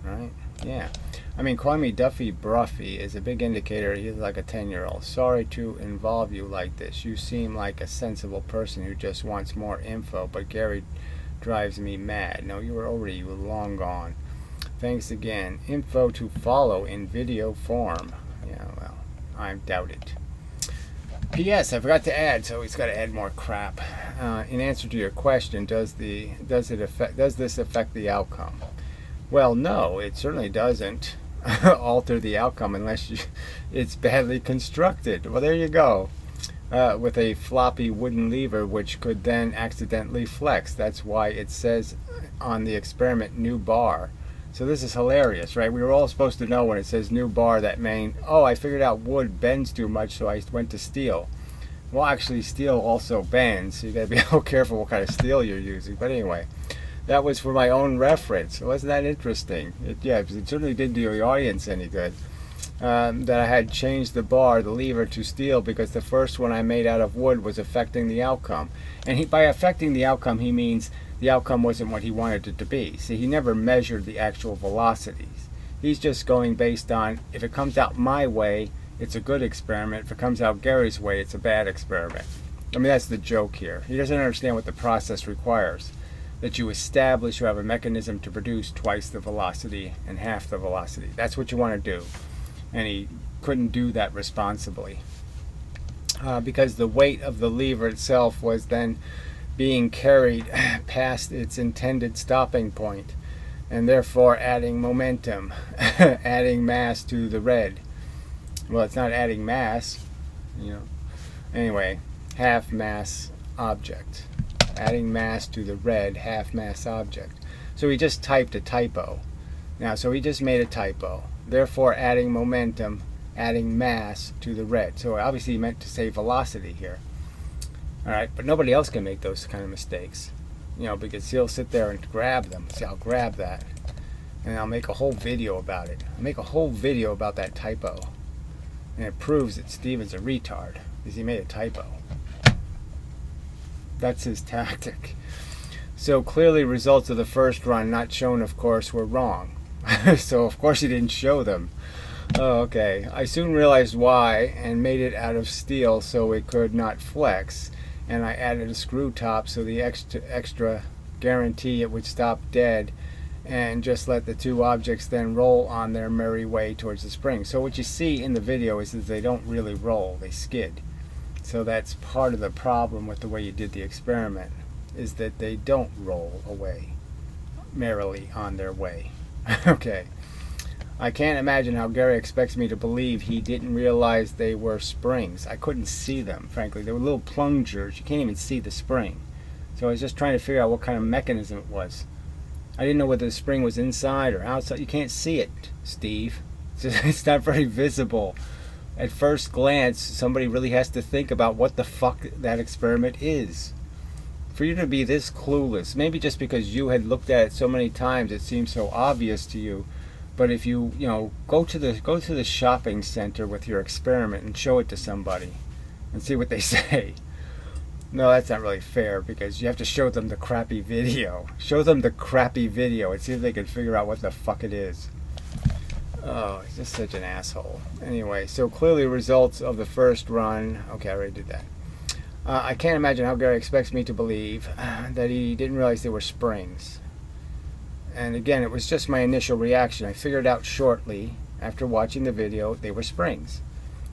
Right? Yeah. I mean, calling me Duffy Broughy is a big indicator he's like a 10-year-old. Sorry to involve you like this. You seem like a sensible person who just wants more info, but Gary drives me mad. No, you were long gone. Thanks again. Info to follow in video form. Yeah, well, I doubt it. P.S. I forgot to add, so he's got to add more crap. In answer to your question, does this affect the outcome? Well, no, it certainly doesn't alter the outcome unless it's badly constructed. Well, there you go. With a floppy wooden lever, which could then accidentally flex. That's why it says on the experiment, new bar. So this is hilarious, right? We were all supposed to know when it says new bar that means, oh, I figured out wood bends too much, so I went to steel. Well, actually, steel also bends, so you gotta be a little careful what kind of steel you're using. But anyway, that was for my own reference. Wasn't that interesting? It certainly didn't do the audience any good. That I had changed the lever to steel, because the first one I made out of wood was affecting the outcome. And by affecting the outcome, he means the outcome wasn't what he wanted it to be. See, he never measured the actual velocities. He's just going based on, if it comes out my way, it's a good experiment. If it comes out Gary's way, it's a bad experiment. I mean, that's the joke here. He doesn't understand what the process requires. That you establish you have a mechanism to produce twice the velocity and half the velocity. That's what you want to do. And he couldn't do that responsibly. Because the weight of the lever itself was then being carried past its intended stopping point, and therefore adding momentum, adding mass to the red. Well, it's not adding mass, you know. Anyway, half mass object. Adding mass to the red half mass object. So he just typed a typo. Now, so he just made a typo. Therefore adding momentum, adding mass to the red. So obviously he meant to say velocity here. Alright, but nobody else can make those kind of mistakes. You know, because he'll sit there and grab them. See, I'll grab that. And I'll make a whole video about it. I'll make a whole video about that typo. And it proves that Steven's a retard. Because he made a typo. That's his tactic. So clearly results of the first run, not shown of course, were wrong. So of course he didn't show them. Oh, okay. I soon realized why and made it out of steel so it could not flex. And I added a screw top so the extra guarantee it would stop dead, and just let the two objects then roll on their merry way towards the spring. So what you see in the video is that they don't really roll, they skid. So that's part of the problem with the way you did the experiment, is that they don't roll away merrily on their way. Okay. I can't imagine how Gary expects me to believe he didn't realize they were springs. I couldn't see them, frankly. They were little plungers. You can't even see the spring. So I was just trying to figure out what kind of mechanism it was. I didn't know whether the spring was inside or outside. You can't see it, Steve. It's not very visible. At first glance, somebody really has to think about what the fuck that experiment is. For you to be this clueless, maybe just because you had looked at it so many times it seems so obvious to you. But if you go to the shopping center with your experiment and show it to somebody and see what they say. No, that's not really fair, because you have to show them the crappy video. Show them the crappy video and see if they can figure out what the fuck it is. Oh, he's just such an asshole. Anyway, so clearly results of the first run. Okay, I already did that. I can't imagine how Gary expects me to believe that he didn't realize they were springs. And again, it was just my initial reaction. I figured out shortly after watching the video they were springs.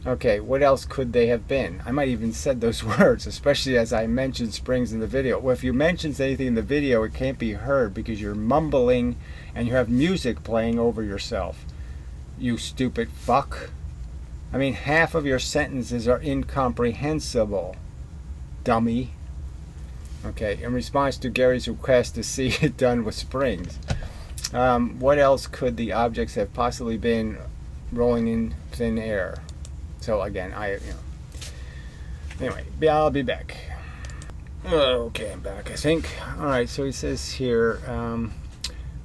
Okay, what else could they have been? I might even said those words, especially as I mentioned springs in the video. Well, if you mention anything in the video, it can't be heard because you're mumbling and you have music playing over yourself. You stupid fuck. I mean, half of your sentences are incomprehensible, dummy. Okay, in response to Gary's request to see it done with springs. What else could the objects have possibly been rolling in thin air? So again, anyway, I'll be back. Okay, I'm back, I think. Alright, so he says here,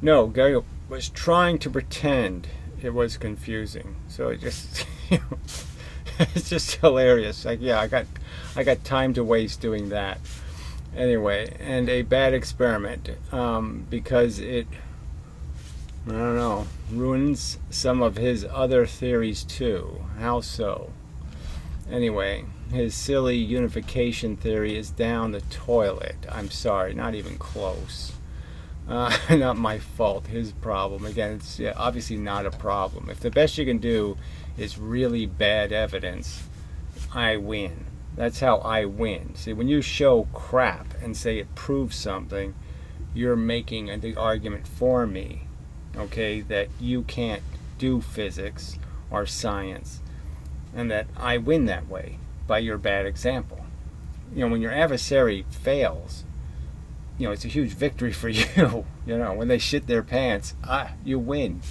no, Gary was trying to pretend it was confusing. So it just, it's just hilarious. Like, yeah, I got time to waste doing that. Anyway, and a bad experiment, because it, I don't know, ruins some of his other theories too. How so? Anyway, his silly unification theory is down the toilet. I'm sorry, not even close. Not my fault, his problem. Again, it's obviously not a problem. If the best you can do is really bad evidence, I win. That's how I win. See, when you show crap and say it proves something, you're making the argument for me, okay, that you can't do physics or science, and that I win that way by your bad example. When your adversary fails, it's a huge victory for you. When they shit their pants, you win.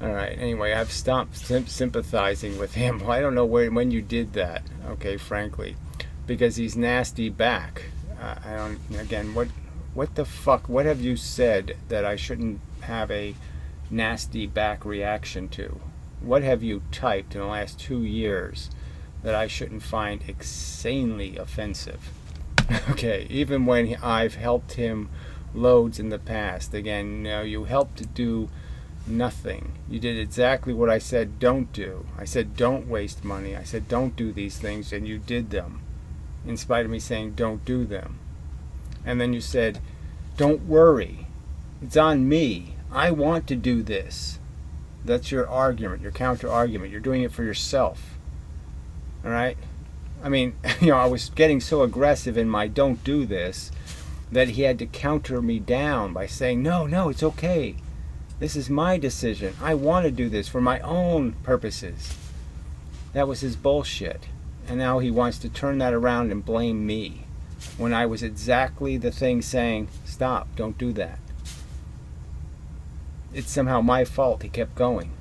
Alright, anyway, I've stopped sympathizing with him. Well, I don't know when you did that, okay, frankly. Because he's nasty back. I don't, again, what the fuck, what have you said that I shouldn't have a nasty back reaction to? What have you typed in the last 2 years that I shouldn't find insanely offensive? Okay, even when I've helped him loads in the past. Again, you helped do nothing. You did exactly what I said don't do. I said don't waste money. I said don't do these things, and you did them in spite of me saying don't do them. And then you said don't worry, it's on me, I want to do this. That's your argument, your counter argument. You're doing it for yourself. All right? I mean, I was getting so aggressive in my don't do this that he had to counter me down by saying, no, it's okay. This is my decision. I want to do this for my own purposes. That was his bullshit. And now he wants to turn that around and blame me when I was exactly the thing saying, stop, don't do that. It's somehow my fault he kept going.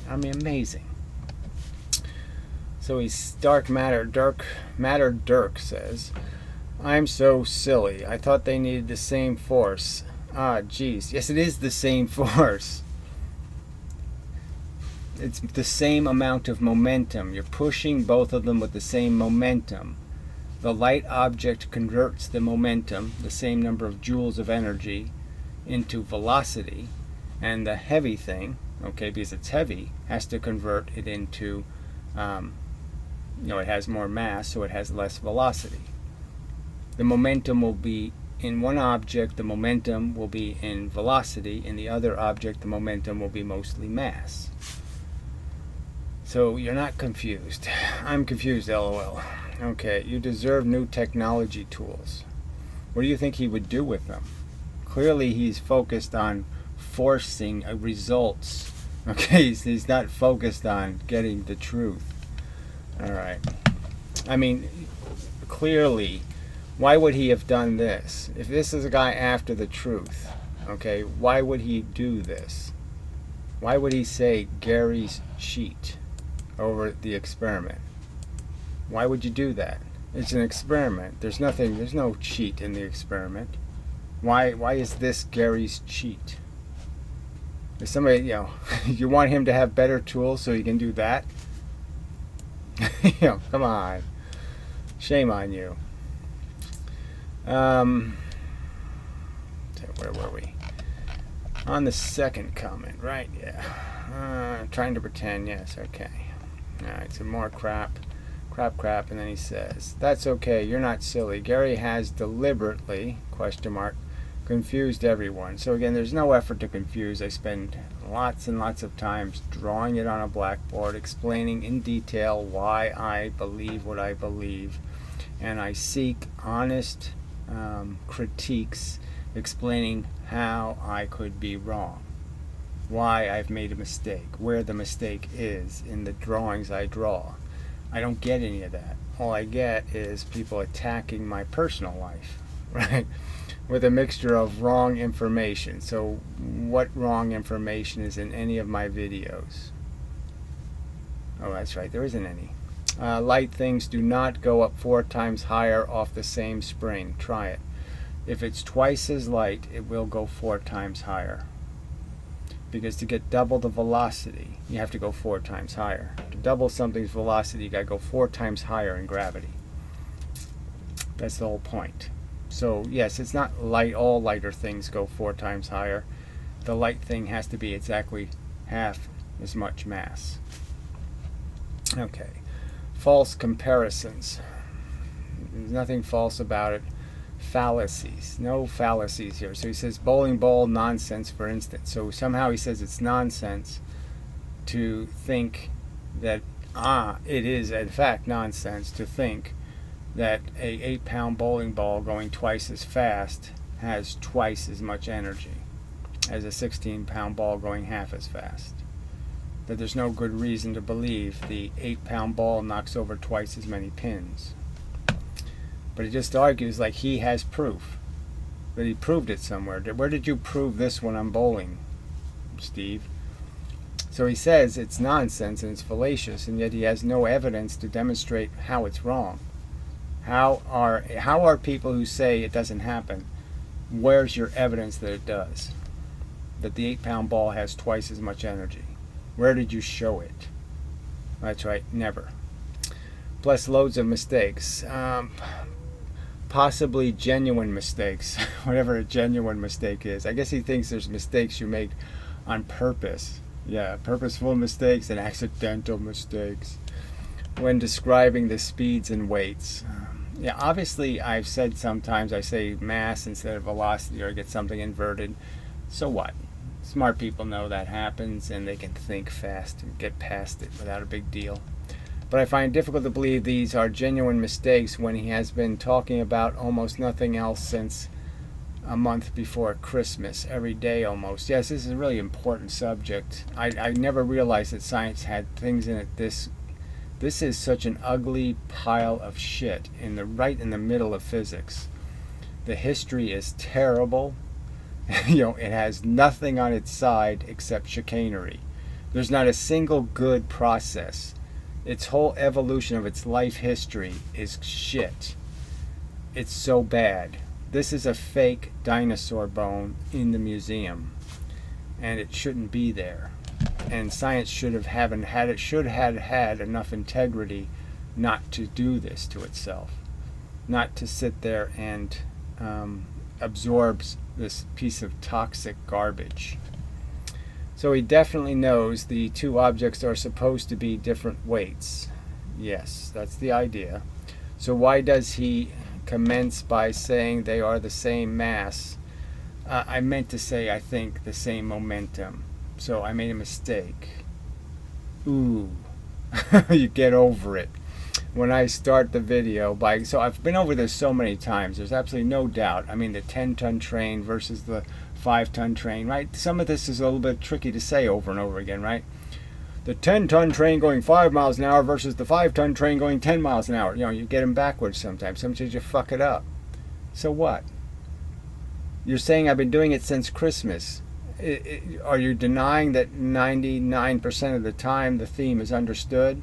I mean, amazing. So he's Dark Matter Dirk says, I'm so silly. I thought they needed the same force. Ah, geez. Yes, it is the same force. It's the same amount of momentum. You're pushing both of them with the same momentum. The light object converts the momentum, the same number of joules of energy, into velocity. And the heavy thing, okay, because it's heavy, has to convert it into, it has more mass, so it has less velocity. The momentum will be in one object, the momentum will be in velocity. In the other object, the momentum will be mostly mass. So you're not confused. I'm confused, LOL. Okay, you deserve new technology tools. What do you think he would do with them? Clearly he's focused on forcing results. Okay, he's not focused on getting the truth. Alright. I mean, clearly, why would he have done this? If this is a guy after the truth, okay, why would he do this? Why would he say Gary's cheat over the experiment? Why would you do that? It's an experiment. There's no cheat in the experiment. Why is this Gary's cheat? Is somebody, you want him to have better tools so he can do that? Come on. Shame on you. Where were we? On the second comment, right? Yeah. Trying to pretend, yes, okay. Alright, some more crap, and then he says, that's okay, you're not silly. Gary has deliberately, confused everyone. So again, there's no effort to confuse. I spend lots and lots of times drawing it on a blackboard, explaining in detail why I believe what I believe, and I seek honest critiques explaining how I could be wrong, why I've made a mistake, where the mistake is in the drawings I draw. I don't get any of that. All I get is people attacking my personal life, right? With a mixture of wrong information. So what wrong information is in any of my videos? Oh, that's right, there isn't any. Light things do not go up 4 times higher off the same spring. Try it. If it's twice as light, it will go 4 times higher. Because to get double the velocity, you have to go 4 times higher. To double something's velocity, you got to go 4 times higher in gravity. That's the whole point. So yes, it's not light. All lighter things go 4 times higher. The light thing has to be exactly half as much mass. Okay. False comparisons. There's nothing false about it. Fallacies. No fallacies here. So he says bowling ball nonsense, for instance. So somehow he says it's nonsense to think that, it is in fact nonsense to think that a 8-pound bowling ball going twice as fast has twice as much energy as a 16-pound ball going half as fast. That there's no good reason to believe the 8-pound ball knocks over twice as many pins. But he just argues like he has proof. That he proved it somewhere. Where did you prove this when I'm bowling, Steve? So he says it's nonsense and it's fallacious, and yet he has no evidence to demonstrate how it's wrong. How are people who say it doesn't happen? Where's your evidence that it does? That the 8-pound ball has twice as much energy. Where did you show it? That's right, never. Plus loads of mistakes. Possibly genuine mistakes. Whatever a genuine mistake is. I guess he thinks there's mistakes you make on purpose. Yeah, purposeful mistakes and accidental mistakes when describing the speeds and weights. Yeah, obviously I've said sometimes I say mass instead of velocity, or I get something inverted. So what? Smart people know that happens, and they can think fast and get past it without a big deal. But I find it difficult to believe these are genuine mistakes when he has been talking about almost nothing else since a month before Christmas, every day almost. Yes, this is a really important subject. I never realized that science had things in it. This is such an ugly pile of shit right in the middle of physics. The history is terrible. It has nothing on its side except chicanery. There's not a single good process. Its whole evolution of its life history is shit. It's so bad. This is a fake dinosaur bone in the museum, and it shouldn't be there. And science should have had enough integrity not to do this to itself, not to sit there and absorb this piece of toxic garbage. So he definitely knows the two objects are supposed to be different weights. Yes, that's the idea. So why does he commence by saying they are the same mass? I meant to say, I think, the same momentum. So I made a mistake. Ooh. You get over it. When I start the video so I've been over this so many times, there's absolutely no doubt. I mean, the 10-ton train versus the 5-ton train, right? Some of this is a little bit tricky to say over and over again, right? The 10-ton train going 5 miles an hour versus the 5-ton train going 10 miles an hour. You get them backwards sometimes. Sometimes you fuck it up. So what? You're saying I've been doing it since Christmas. Are you denying that 99% of the time the theme is understood?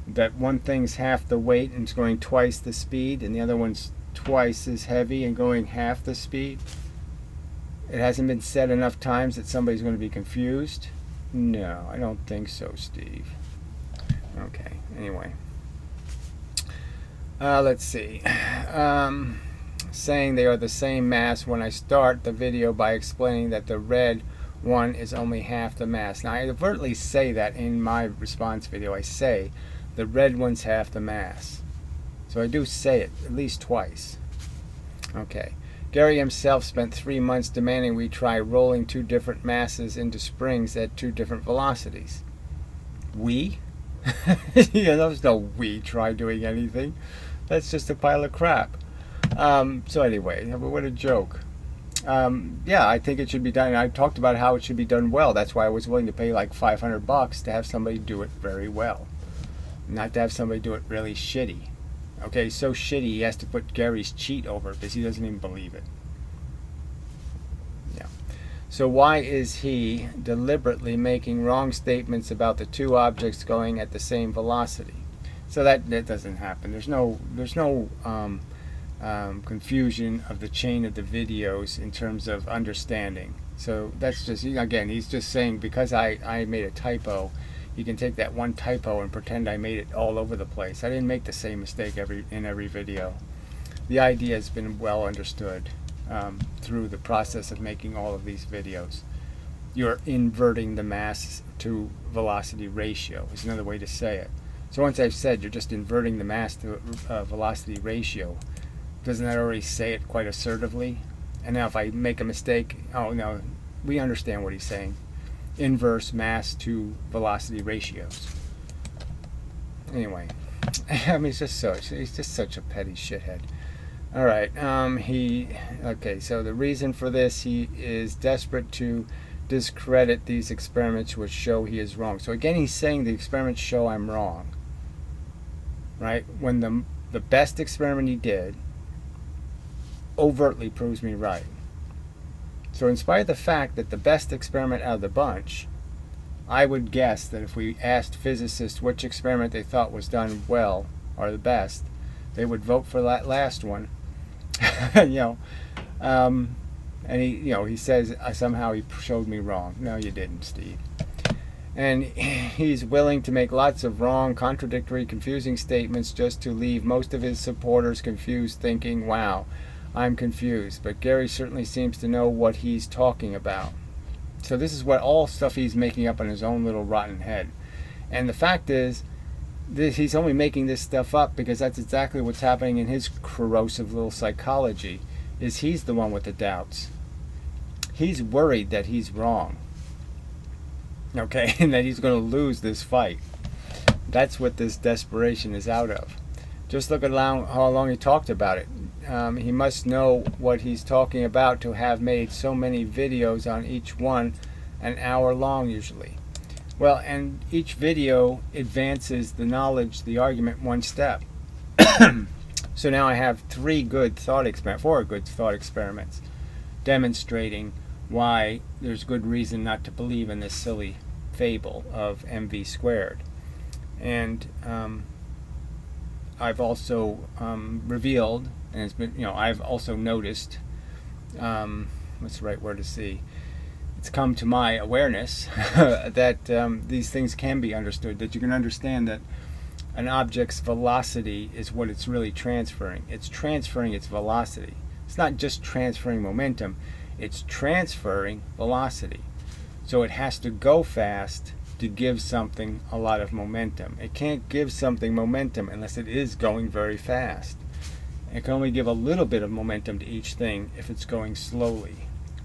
That one thing's half the weight and it's going twice the speed, and the other one's twice as heavy and going half the speed? It hasn't been said enough times that somebody's going to be confused? No, I don't think so, Steve. Okay, anyway. Let's see. Saying they are the same mass when I start the video by explaining that the red one is only half the mass. Now, I overtly say that in my response video. I say the red one's half the mass. So I do say it at least twice. Okay. Gary himself spent 3 months demanding we try rolling two different masses into springs at two different velocities. We? There's no we try doing anything. That's just a pile of crap. So anyway, what a joke. Yeah, I think it should be done. I talked about how it should be done well. That's why I was willing to pay like $500 to have somebody do it very well. Not to have somebody do it really shitty. Okay, so shitty he has to put Gary's cheat over it because he doesn't even believe it. Yeah. So why is he deliberately making wrong statements about the two objects going at the same velocity? So that doesn't happen. There's no confusion of the chain of the videos in terms of understanding. So that's just, again, he's just saying because I made a typo, you can take that one typo and pretend I made it all over the place. I didn't make the same mistake in every video. The idea has been well understood through the process of making all of these videos. You're inverting the mass to velocity ratio is another way to say it. So once I've said you're just inverting the mass to velocity ratio, doesn't that already say it quite assertively? And now if I make a mistake, oh no, we understand what he's saying. Inverse mass to velocity ratios. Anyway, I mean, he's just such a petty shithead. All right, okay, so the reason for this, he is desperate to discredit these experiments which show he is wrong. So again, he's saying the experiments show I'm wrong, right? When the best experiment he did overtly proves me right. So in spite of the fact that the best experiment out of the bunch, I would guess that if we asked physicists which experiment they thought was done well or the best, they would vote for that last one. And he says somehow he showed me wrong. No, you didn't, Steve. And he's willing to make lots of wrong, contradictory, confusing statements just to leave most of his supporters confused, thinking, wow, I'm confused. But Gary certainly seems to know what he's talking about. So this is all stuff he's making up in his own little rotten head. And the fact is, he's only making this stuff up because that's exactly what's happening in his corrosive little psychology, is he's the one with the doubts. He's worried that he's wrong. okay, and that he's going to lose this fight. That's what this desperation is out of. Just look at how long he talked about it. He must know what he's talking about to have made so many videos on each one, an hour long usually. Well, and each video advances the knowledge, the argument, one step. So now I have four good thought experiments demonstrating why there's good reason not to believe in this silly fable of mv squared. And I've also revealed, and it's been, I've also noticed, what's the right word to see? It's come to my awareness that these things can be understood, that you can understand that an object's velocity is what it's really transferring. It's transferring its velocity. It's not just transferring momentum, it's transferring velocity. So it has to go fast to give something a lot of momentum. It can't give something momentum unless it is going very fast. It can only give a little bit of momentum to each thing if it's going slowly,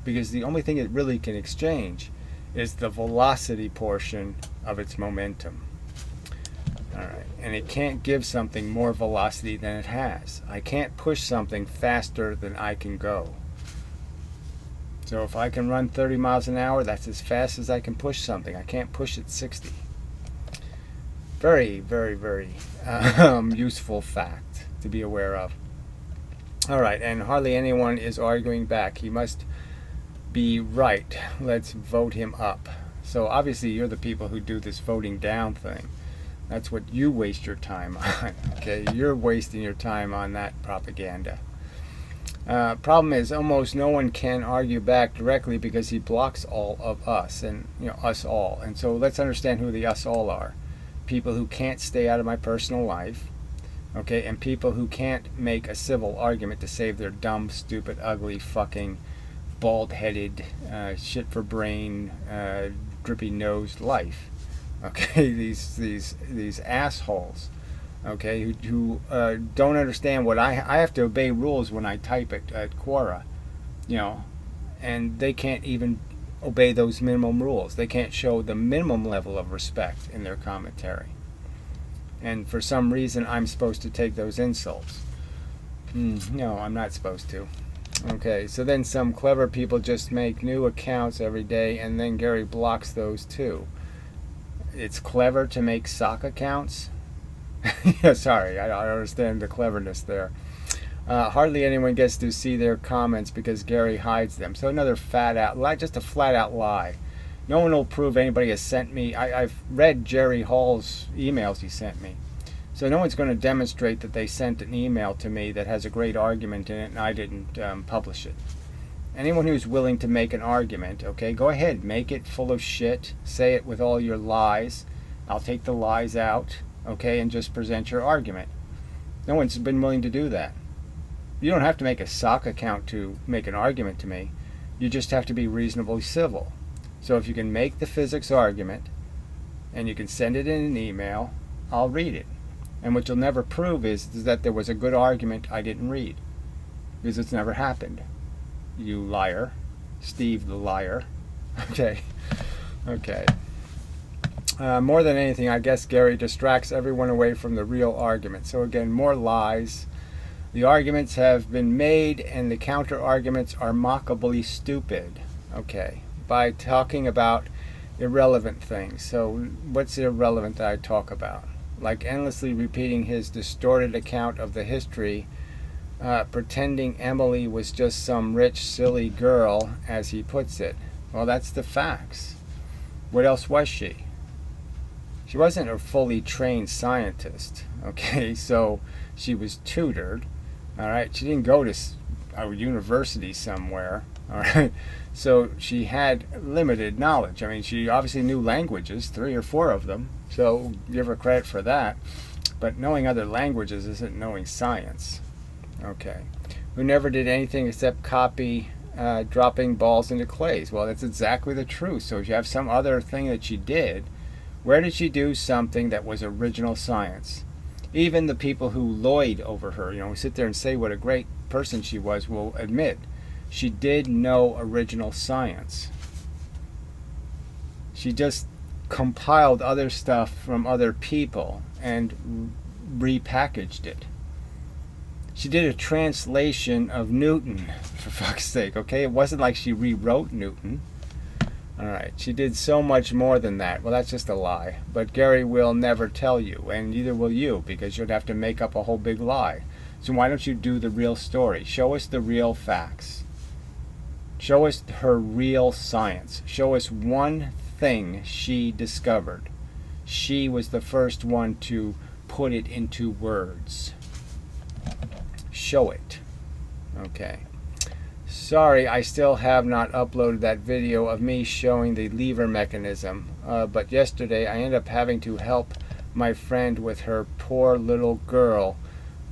because the only thing it really can exchange is the velocity portion of its momentum. Alright, and it can't give something more velocity than it has. I can't push something faster than I can go. So if I can run 30 miles an hour, that's as fast as I can push something. I can't push it 60. Very, very, very useful fact to be aware of. Alright, and hardly anyone is arguing back. He must be right. Let's vote him up. So obviously you're the people who do this voting down thing. That's what you waste your time on. Okay, you're wasting your time on that propaganda. Problem is, almost no one can argue back directly because he blocks all of us, and us all. And so let's understand who the us all are. People who can't stay out of my personal life, okay, and people who can't make a civil argument to save their dumb, stupid, ugly, fucking, bald-headed, shit-for-brain, drippy-nosed life. Okay, these assholes, okay, who don't understand what I have to obey rules when I type at Quora, and they can't even obey those minimum rules. They can't show the minimum level of respect in their commentary. And for some reason, I'm supposed to take those insults. No, I'm not supposed to. Okay, so then some clever people just make new accounts every day, and then Gary blocks those too. It's clever to make sock accounts. Yeah, sorry, I don't understand the cleverness there. Hardly anyone gets to see their comments because Gary hides them. So another just a flat out lie. No one will prove anybody has sent me. I've read Jerry Hall's emails he sent me. So no one's going to demonstrate that they sent an email to me that has a great argument in it and I didn't publish it. Anyone who's willing to make an argument, okay, go ahead, make it full of shit, say it with all your lies. I'll take the lies out, okay, and just present your argument. No one's been willing to do that. You don't have to make a sock account to make an argument to me. You just have to be reasonably civil. So if you can make the physics argument and you can send it in an email, I'll read it. And what you'll never prove is that there was a good argument I didn't read, because it's never happened. You liar. Steve the liar. Okay. Okay. More than anything, I guess Gary distracts everyone away from the real argument. So again, more lies. The arguments have been made and the counter arguments are mockably stupid. Okay. By talking about irrelevant things. So what's irrelevant that I talk about? Like endlessly repeating his distorted account of the history, pretending Emily was just some rich, silly girl, as he puts it. Well, that's the facts. What else was she? She wasn't a fully trained scientist, okay? So she was tutored, all right? She didn't go to a university somewhere, all right? So she had limited knowledge. I mean, she obviously knew languages, 3 or 4 of them, so give her credit for that. But knowing other languages isn't knowing science. Okay. Who never did anything except copy dropping balls into clays. Well, that's exactly the truth. So if you have some other thing that she did, where did she do something that was original science? Even the people who loyed over her, sit there and say what a great person she was, will admit she did know original science. She just compiled other stuff from other people and repackaged it. She did a translation of Newton, for fuck's sake, okay? It wasn't like she rewrote Newton. Alright, she did so much more than that. Well, that's just a lie. But Gary will never tell you, and neither will you, because you'd have to make up a whole big lie. So why don't you do the real story? Show us the real facts. Show us her real science. Show us one thing she discovered. She was the first one to put it into words. Show it. Okay. Sorry, I still have not uploaded that video of me showing the lever mechanism. But yesterday I ended up having to help my friend with her poor little girl.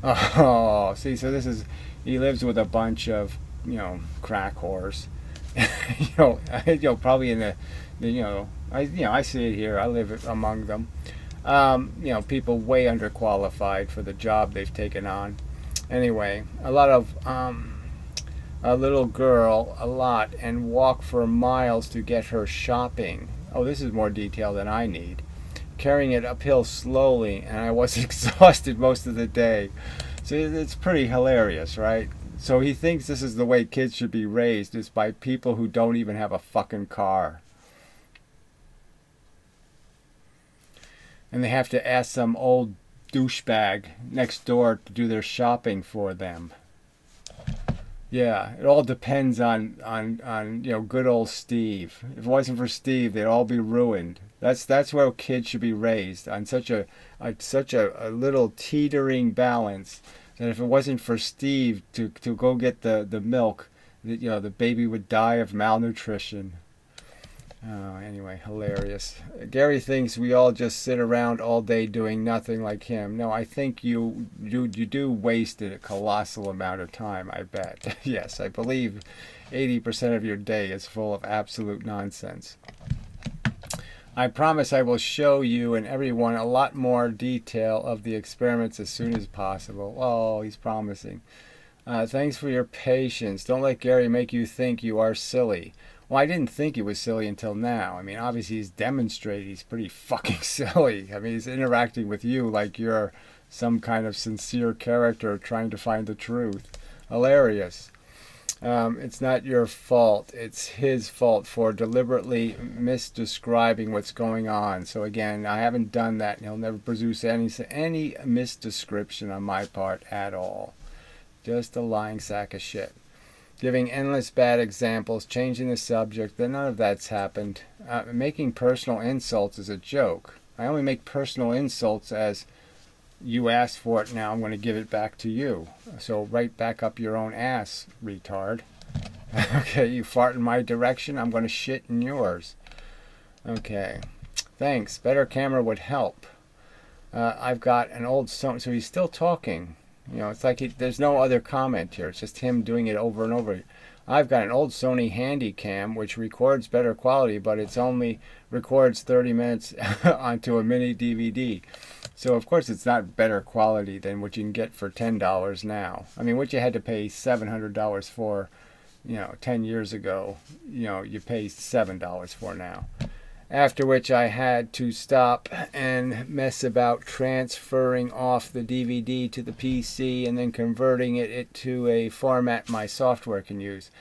Oh, see, so this is, he lives with a bunch of, crack whores. Probably in the, I see it here. I live among them. People way underqualified for the job they've taken on. Anyway, a lot of, a little girl, and walk for miles to get her shopping. Oh, this is more detail than I need. Carrying it uphill slowly, and I was exhausted most of the day. So it's pretty hilarious, right? So he thinks this is the way kids should be raised, is by people who don't even have a fucking car. And they have to ask some old douchebag next door to do their shopping for them. Yeah, it all depends on good old Steve. If it wasn't for Steve, they'd all be ruined. That's where kids should be raised, on such a little teetering balance, that if it wasn't for Steve to go get the milk, the baby would die of malnutrition. Oh, anyway, hilarious. Gary thinks we all just sit around all day doing nothing like him. No, I think you do waste a colossal amount of time, I bet. Yes, I believe 80% of your day is full of absolute nonsense. I promise I will show you and everyone a lot more detail of the experiments as soon as possible. Oh, he's promising. Thanks for your patience. Don't let Gary make you think you are silly. Well, I didn't think he was silly until now. I mean, obviously he's demonstrated he's pretty fucking silly. I mean, he's interacting with you like you're some kind of sincere character trying to find the truth. Hilarious. It's not your fault. It's his fault for deliberately misdescribing what's going on. So again, I haven't done that, and he'll never produce any misdescription on my part at all. Just a lying sack of shit. Giving endless bad examples, changing the subject, then none of that's happened. Making personal insults is a joke. I only make personal insults as you asked for it, now I'm going to give it back to you. So right back up your own ass, retard. Okay, you fart in my direction, I'm going to shit in yours. Okay, thanks. Better camera would help. I've got an old Sony, so he's still talking. It's like there's no other comment here. It's just him doing it over and over. I've got an old Sony Handycam which records better quality, but it's only records 30 minutes onto a mini DVD. So of course it's not better quality than what you can get for $10 now. I mean, what you had to pay $700 for, 10 years ago, you pay $7 for now. After which I had to stop and mess about transferring off the DVD to the PC and then converting it to a format my software can use.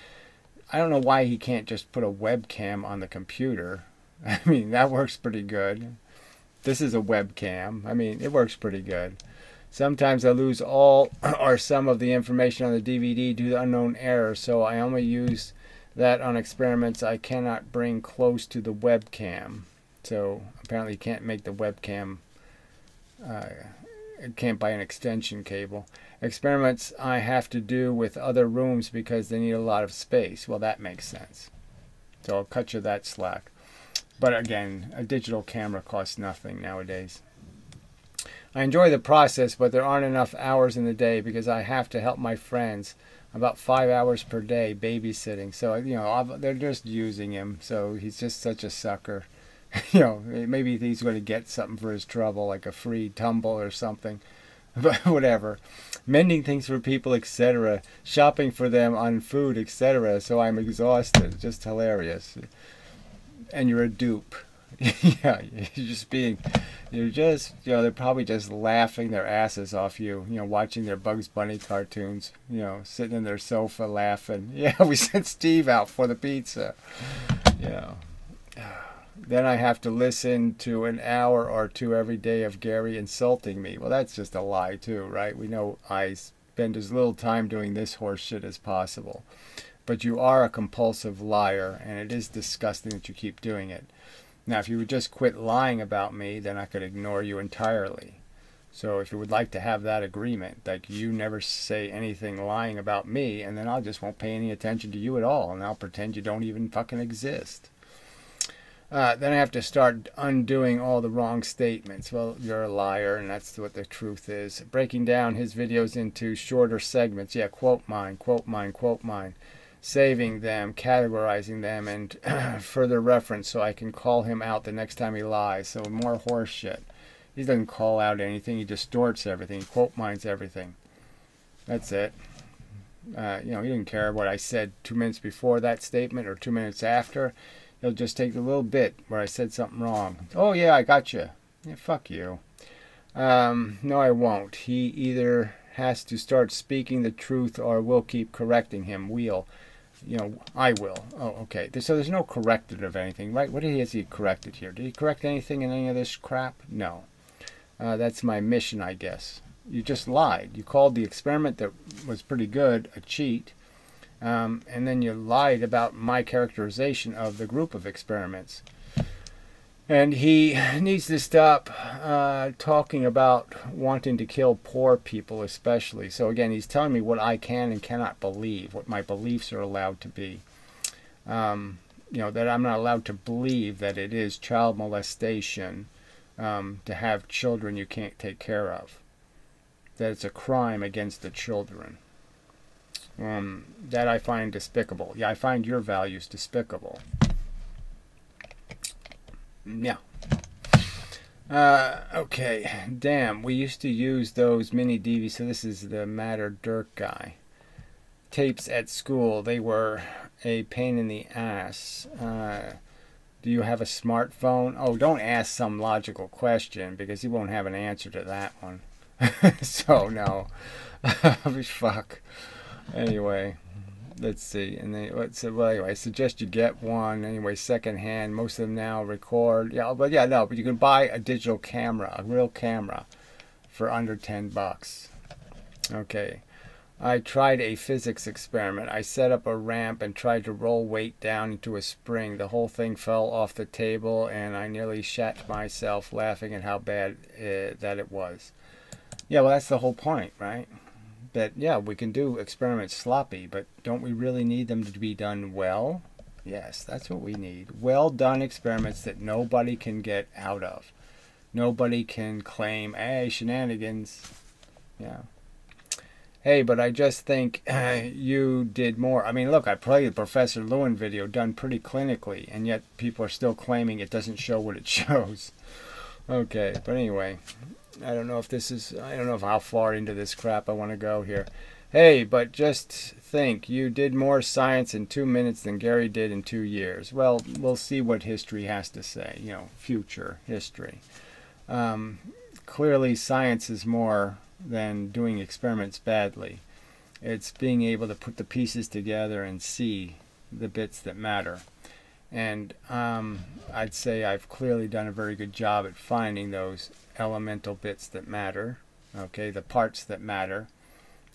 I don't know why he can't just put a webcam on the computer. I mean, that works pretty good. This is a webcam. I mean, it works pretty good. Sometimes I lose all or some of the information on the DVD due to unknown errors, so I only use that on experiments I cannot bring close to the webcam. So apparently you can't make the webcam, can't buy an extension cable. Experiments I have to do with other rooms because they need a lot of space. Well, that makes sense. So I'll cut you that slack. But again, a digital camera costs nothing nowadays. I enjoy the process, but there aren't enough hours in the day because I have to help my friends. About 5 hours per day babysitting. So, they're just using him. So he's just such a sucker. Maybe he's going to get something for his trouble, like a free tumble or something. But whatever. Mending things for people, etc. Shopping for them on food, etc. So I'm exhausted. Just hilarious. And you're a dupe. Yeah, you're just, they're probably just laughing their asses off you, watching their Bugs Bunny cartoons, sitting in their sofa laughing. Yeah, we sent Steve out for the pizza. Yeah. Then I have to listen to an hour or two every day of Gary insulting me. Well, that's just a lie too, right? We know I spend as little time doing this horse shit as possible. But you are a compulsive liar, and it is disgusting that you keep doing it. Now, if you would just quit lying about me, then I could ignore you entirely. So if you would like to have that agreement, like you never say anything lying about me, and then I just won't pay any attention to you at all, and I'll pretend you don't even fucking exist. Then I have to start undoing all the wrong statements. Well, you're a liar, and that's what the truth is. Breaking down his videos into shorter segments. Yeah, quote mine, quote mine, quote mine. Saving them, categorizing them, and further reference so I can call him out the next time he lies. So more horse shit. He doesn't call out anything. He distorts everything. He quote mines everything. That's it. He didn't care what I said 2 minutes before that statement or 2 minutes after. He'll just take the little bit where I said something wrong. Oh, yeah, I got you. Yeah, fuck you. No, I won't. He either has to start speaking the truth or we'll keep correcting him. I will. Oh, okay. So there's no corrected of anything, right? What has he corrected here? Did he correct anything in any of this crap? No. That's my mission, I guess. You just lied. You called the experiment that was pretty good a cheat. And then you lied about my characterization of the group of experiments. And he needs to stop talking about wanting to kill poor people especially. So again, he's telling me what I can and cannot believe, what my beliefs are allowed to be. That I'm not allowed to believe that it is child molestation to have children you can't take care of. That it's a crime against the children. That I find despicable. Yeah, I find your values despicable. Yeah. Okay. Damn, we used to use those mini DVDs. So this is the Matter Dirk guy. Tapes at school. They were a pain in the ass. Do you have a smartphone? Oh, don't ask some logical question because he won't have an answer to that one. So, no. Fuck. Anyway, let's see. And then anyway, I suggest you get one. Anyway, secondhand. Most of them now record. Yeah, but you can buy a digital camera, a real camera, for under $10. Okay. I tried a physics experiment. I set up a ramp and tried to roll weight down into a spring. The whole thing fell off the table, and I nearly shat myself laughing at how bad that it was. Yeah, well, that's the whole point, right? That, yeah, we can do experiments sloppy, but don't we really need them to be done well? Yes, that's what we need. Well done experiments that nobody can get out of. Nobody can claim, hey, shenanigans. Yeah. Hey, but I just think you did more. I mean, look, I played the Professor Lewin video done pretty clinically, and yet people are still claiming it doesn't show what it shows. Okay, but anyway. I don't know how far into this crap I want to go here. Hey, but just think, you did more science in 2 minutes than Gary did in 2 years. Well, we'll see what history has to say, future history. Clearly, science is more than doing experiments badly. It's being able to put the pieces together and see the bits that matter. And I'd say I've clearly done a very good job at finding those elemental bits that matter, okay, the parts that matter,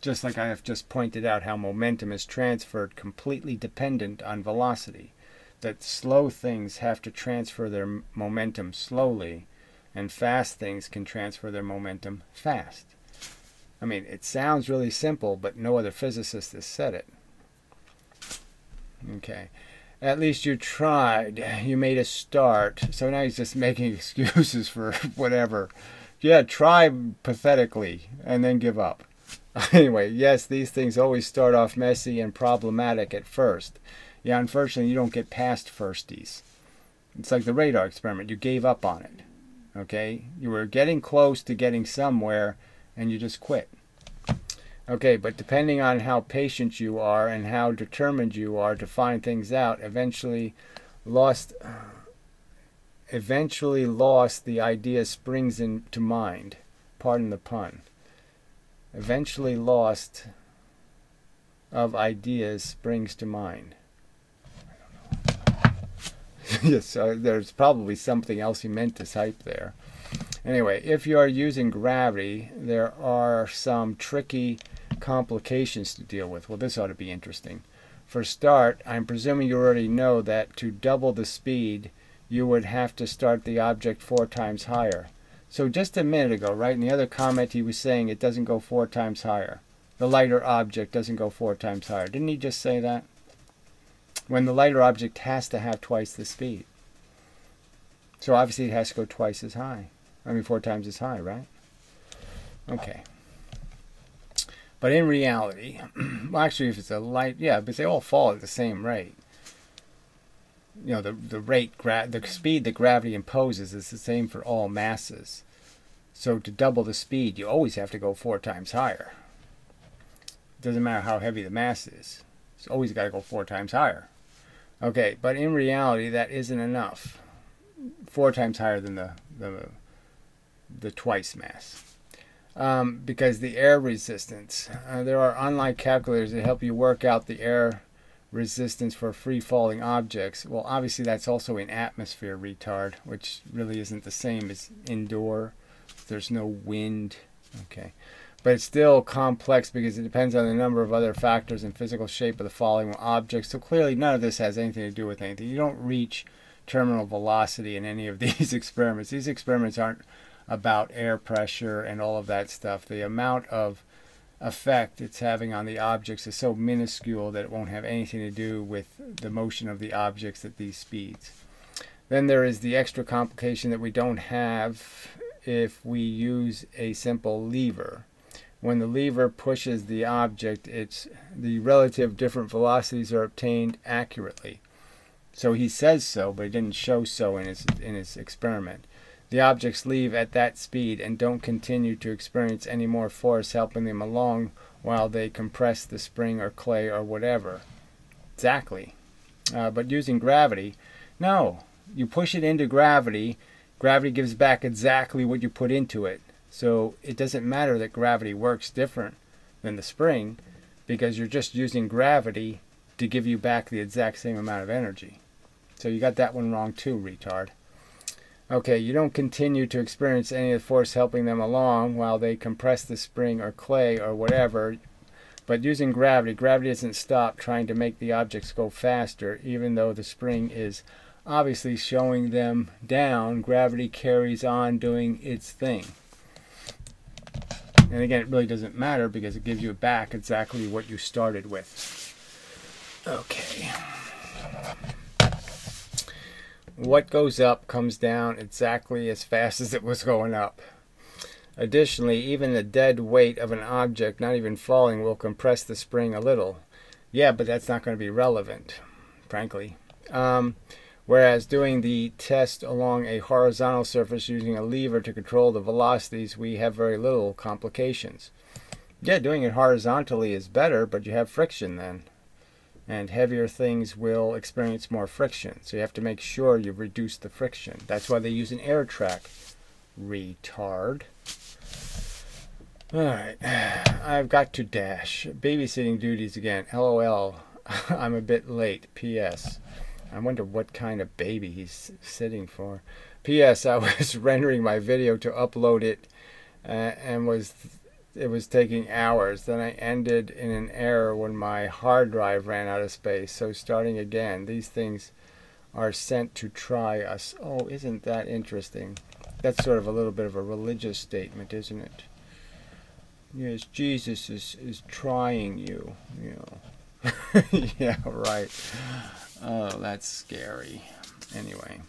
just like I have just pointed out how momentum is transferred completely dependent on velocity, that slow things have to transfer their momentum slowly, and fast things can transfer their momentum fast. I mean, it sounds really simple, but no other physicist has said it. Okay. At least you tried. You made a start. So now he's just making excuses for whatever. Yeah, try pathetically and then give up. Anyway, yes, these things always start off messy and problematic at first. Yeah, unfortunately, you don't get past firsties. It's like the radar experiment. You gave up on it. Okay? You were getting close to getting somewhere and you just quit. Okay, but depending on how patient you are and how determined you are to find things out, eventually lost eventually lost the idea springs into mind. Pardon the pun. Eventually lost of ideas springs to mind. Yes, there's probably something else he meant to type there. Anyway, if you are using gravity, there are some tricky complications to deal with. Well, this ought to be interesting. For start, I'm presuming you already know that to double the speed, you would have to start the object 4 times higher. So just a minute ago, right, in the other comment he was saying it doesn't go 4 times higher. The lighter object doesn't go 4 times higher. Didn't he just say that? When the lighter object has to have twice the speed. So obviously it has to go twice as high. I mean 4 times as high, right? Okay. But in reality, well, actually if it's a light, yeah, but they all fall at the same rate. You know, the speed that gravity imposes is the same for all masses. So to double the speed, you always have to go 4 times higher. It doesn't matter how heavy the mass is. It's always got to go 4 times higher. Okay, but in reality, that isn't enough. 4 times higher than the twice mass. Because the air resistance, there are online calculators that help you work out the air resistance for free-falling objects. Well, obviously that's also in atmosphere, retard, which really isn't the same as indoor. There's no wind. Okay. But it's still complex because it depends on the number of other factors and physical shape of the falling objects. So clearly none of this has anything to do with anything. You don't reach terminal velocity in any of these experiments. These experiments aren't about air pressure and all of that stuff. The amount of effect it's having on the objects is so minuscule that it won't have anything to do with the motion of the objects at these speeds. Then there is the extra complication that we don't have if we use a simple lever. When the lever pushes the object, the relative different velocities are obtained accurately. So he says so, but he didn't show so in his experiment. The objects leave at that speed and don't continue to experience any more force helping them along while they compress the spring or clay or whatever. Exactly. But using gravity, no. You push it into gravity, gravity gives back exactly what you put into it. So it doesn't matter that gravity works different than the spring because you're just using gravity to give you back the exact same amount of energy. So you got that one wrong too, retard. Okay, you don't continue to experience any of the force helping them along while they compress the spring or clay or whatever. But using gravity, gravity doesn't stop trying to make the objects go faster, even though the spring is obviously showing them down. Gravity carries on doing its thing. And again, it really doesn't matter because it gives you back exactly what you started with. Okay. What goes up comes down exactly as fast as it was going up. Additionally, even the dead weight of an object not even falling will compress the spring a little. Yeah, but that's not going to be relevant, frankly. Whereas doing the test along a horizontal surface using a lever to control the velocities, we have very little complications. Yeah, doing it horizontally is better, but you have friction then. And heavier things will experience more friction. So you have to make sure you reduce the friction. That's why they use an air track. Retard. Alright, I've got to dash. Babysitting duties again. LOL. I'm a bit late. P.S. I wonder what kind of baby he's sitting for. P.S. I was rendering my video to upload it and it was taking hours. Then I ended in an error when my hard drive ran out of space. So starting again, these things are sent to try us. Oh, isn't that interesting? That's sort of a little bit of a religious statement, isn't it? Yes, Jesus is trying you, you know. Yeah, right. Oh, that's scary. Anyway,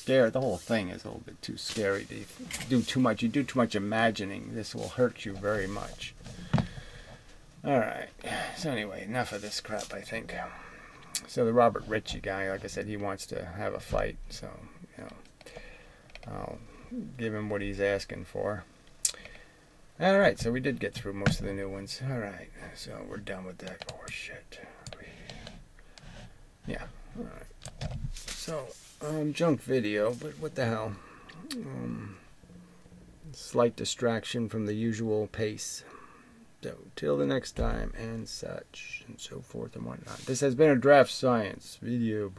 the whole thing is a little bit too scary to do too much. You do too much imagining. This will hurt you very much. Alright, so anyway, enough of this crap, I think. So the Robert Ritchie guy, like I said, he wants to have a fight, so, you know, I'll give him what he's asking for. Alright, so we did get through most of the new ones. Alright, so we're done with that. Oh, shit. Yeah, alright. So junk video, but what the hell. Slight distraction from the usual pace. So, till the next time, and such, and so forth and whatnot. This has been a DraftScience video.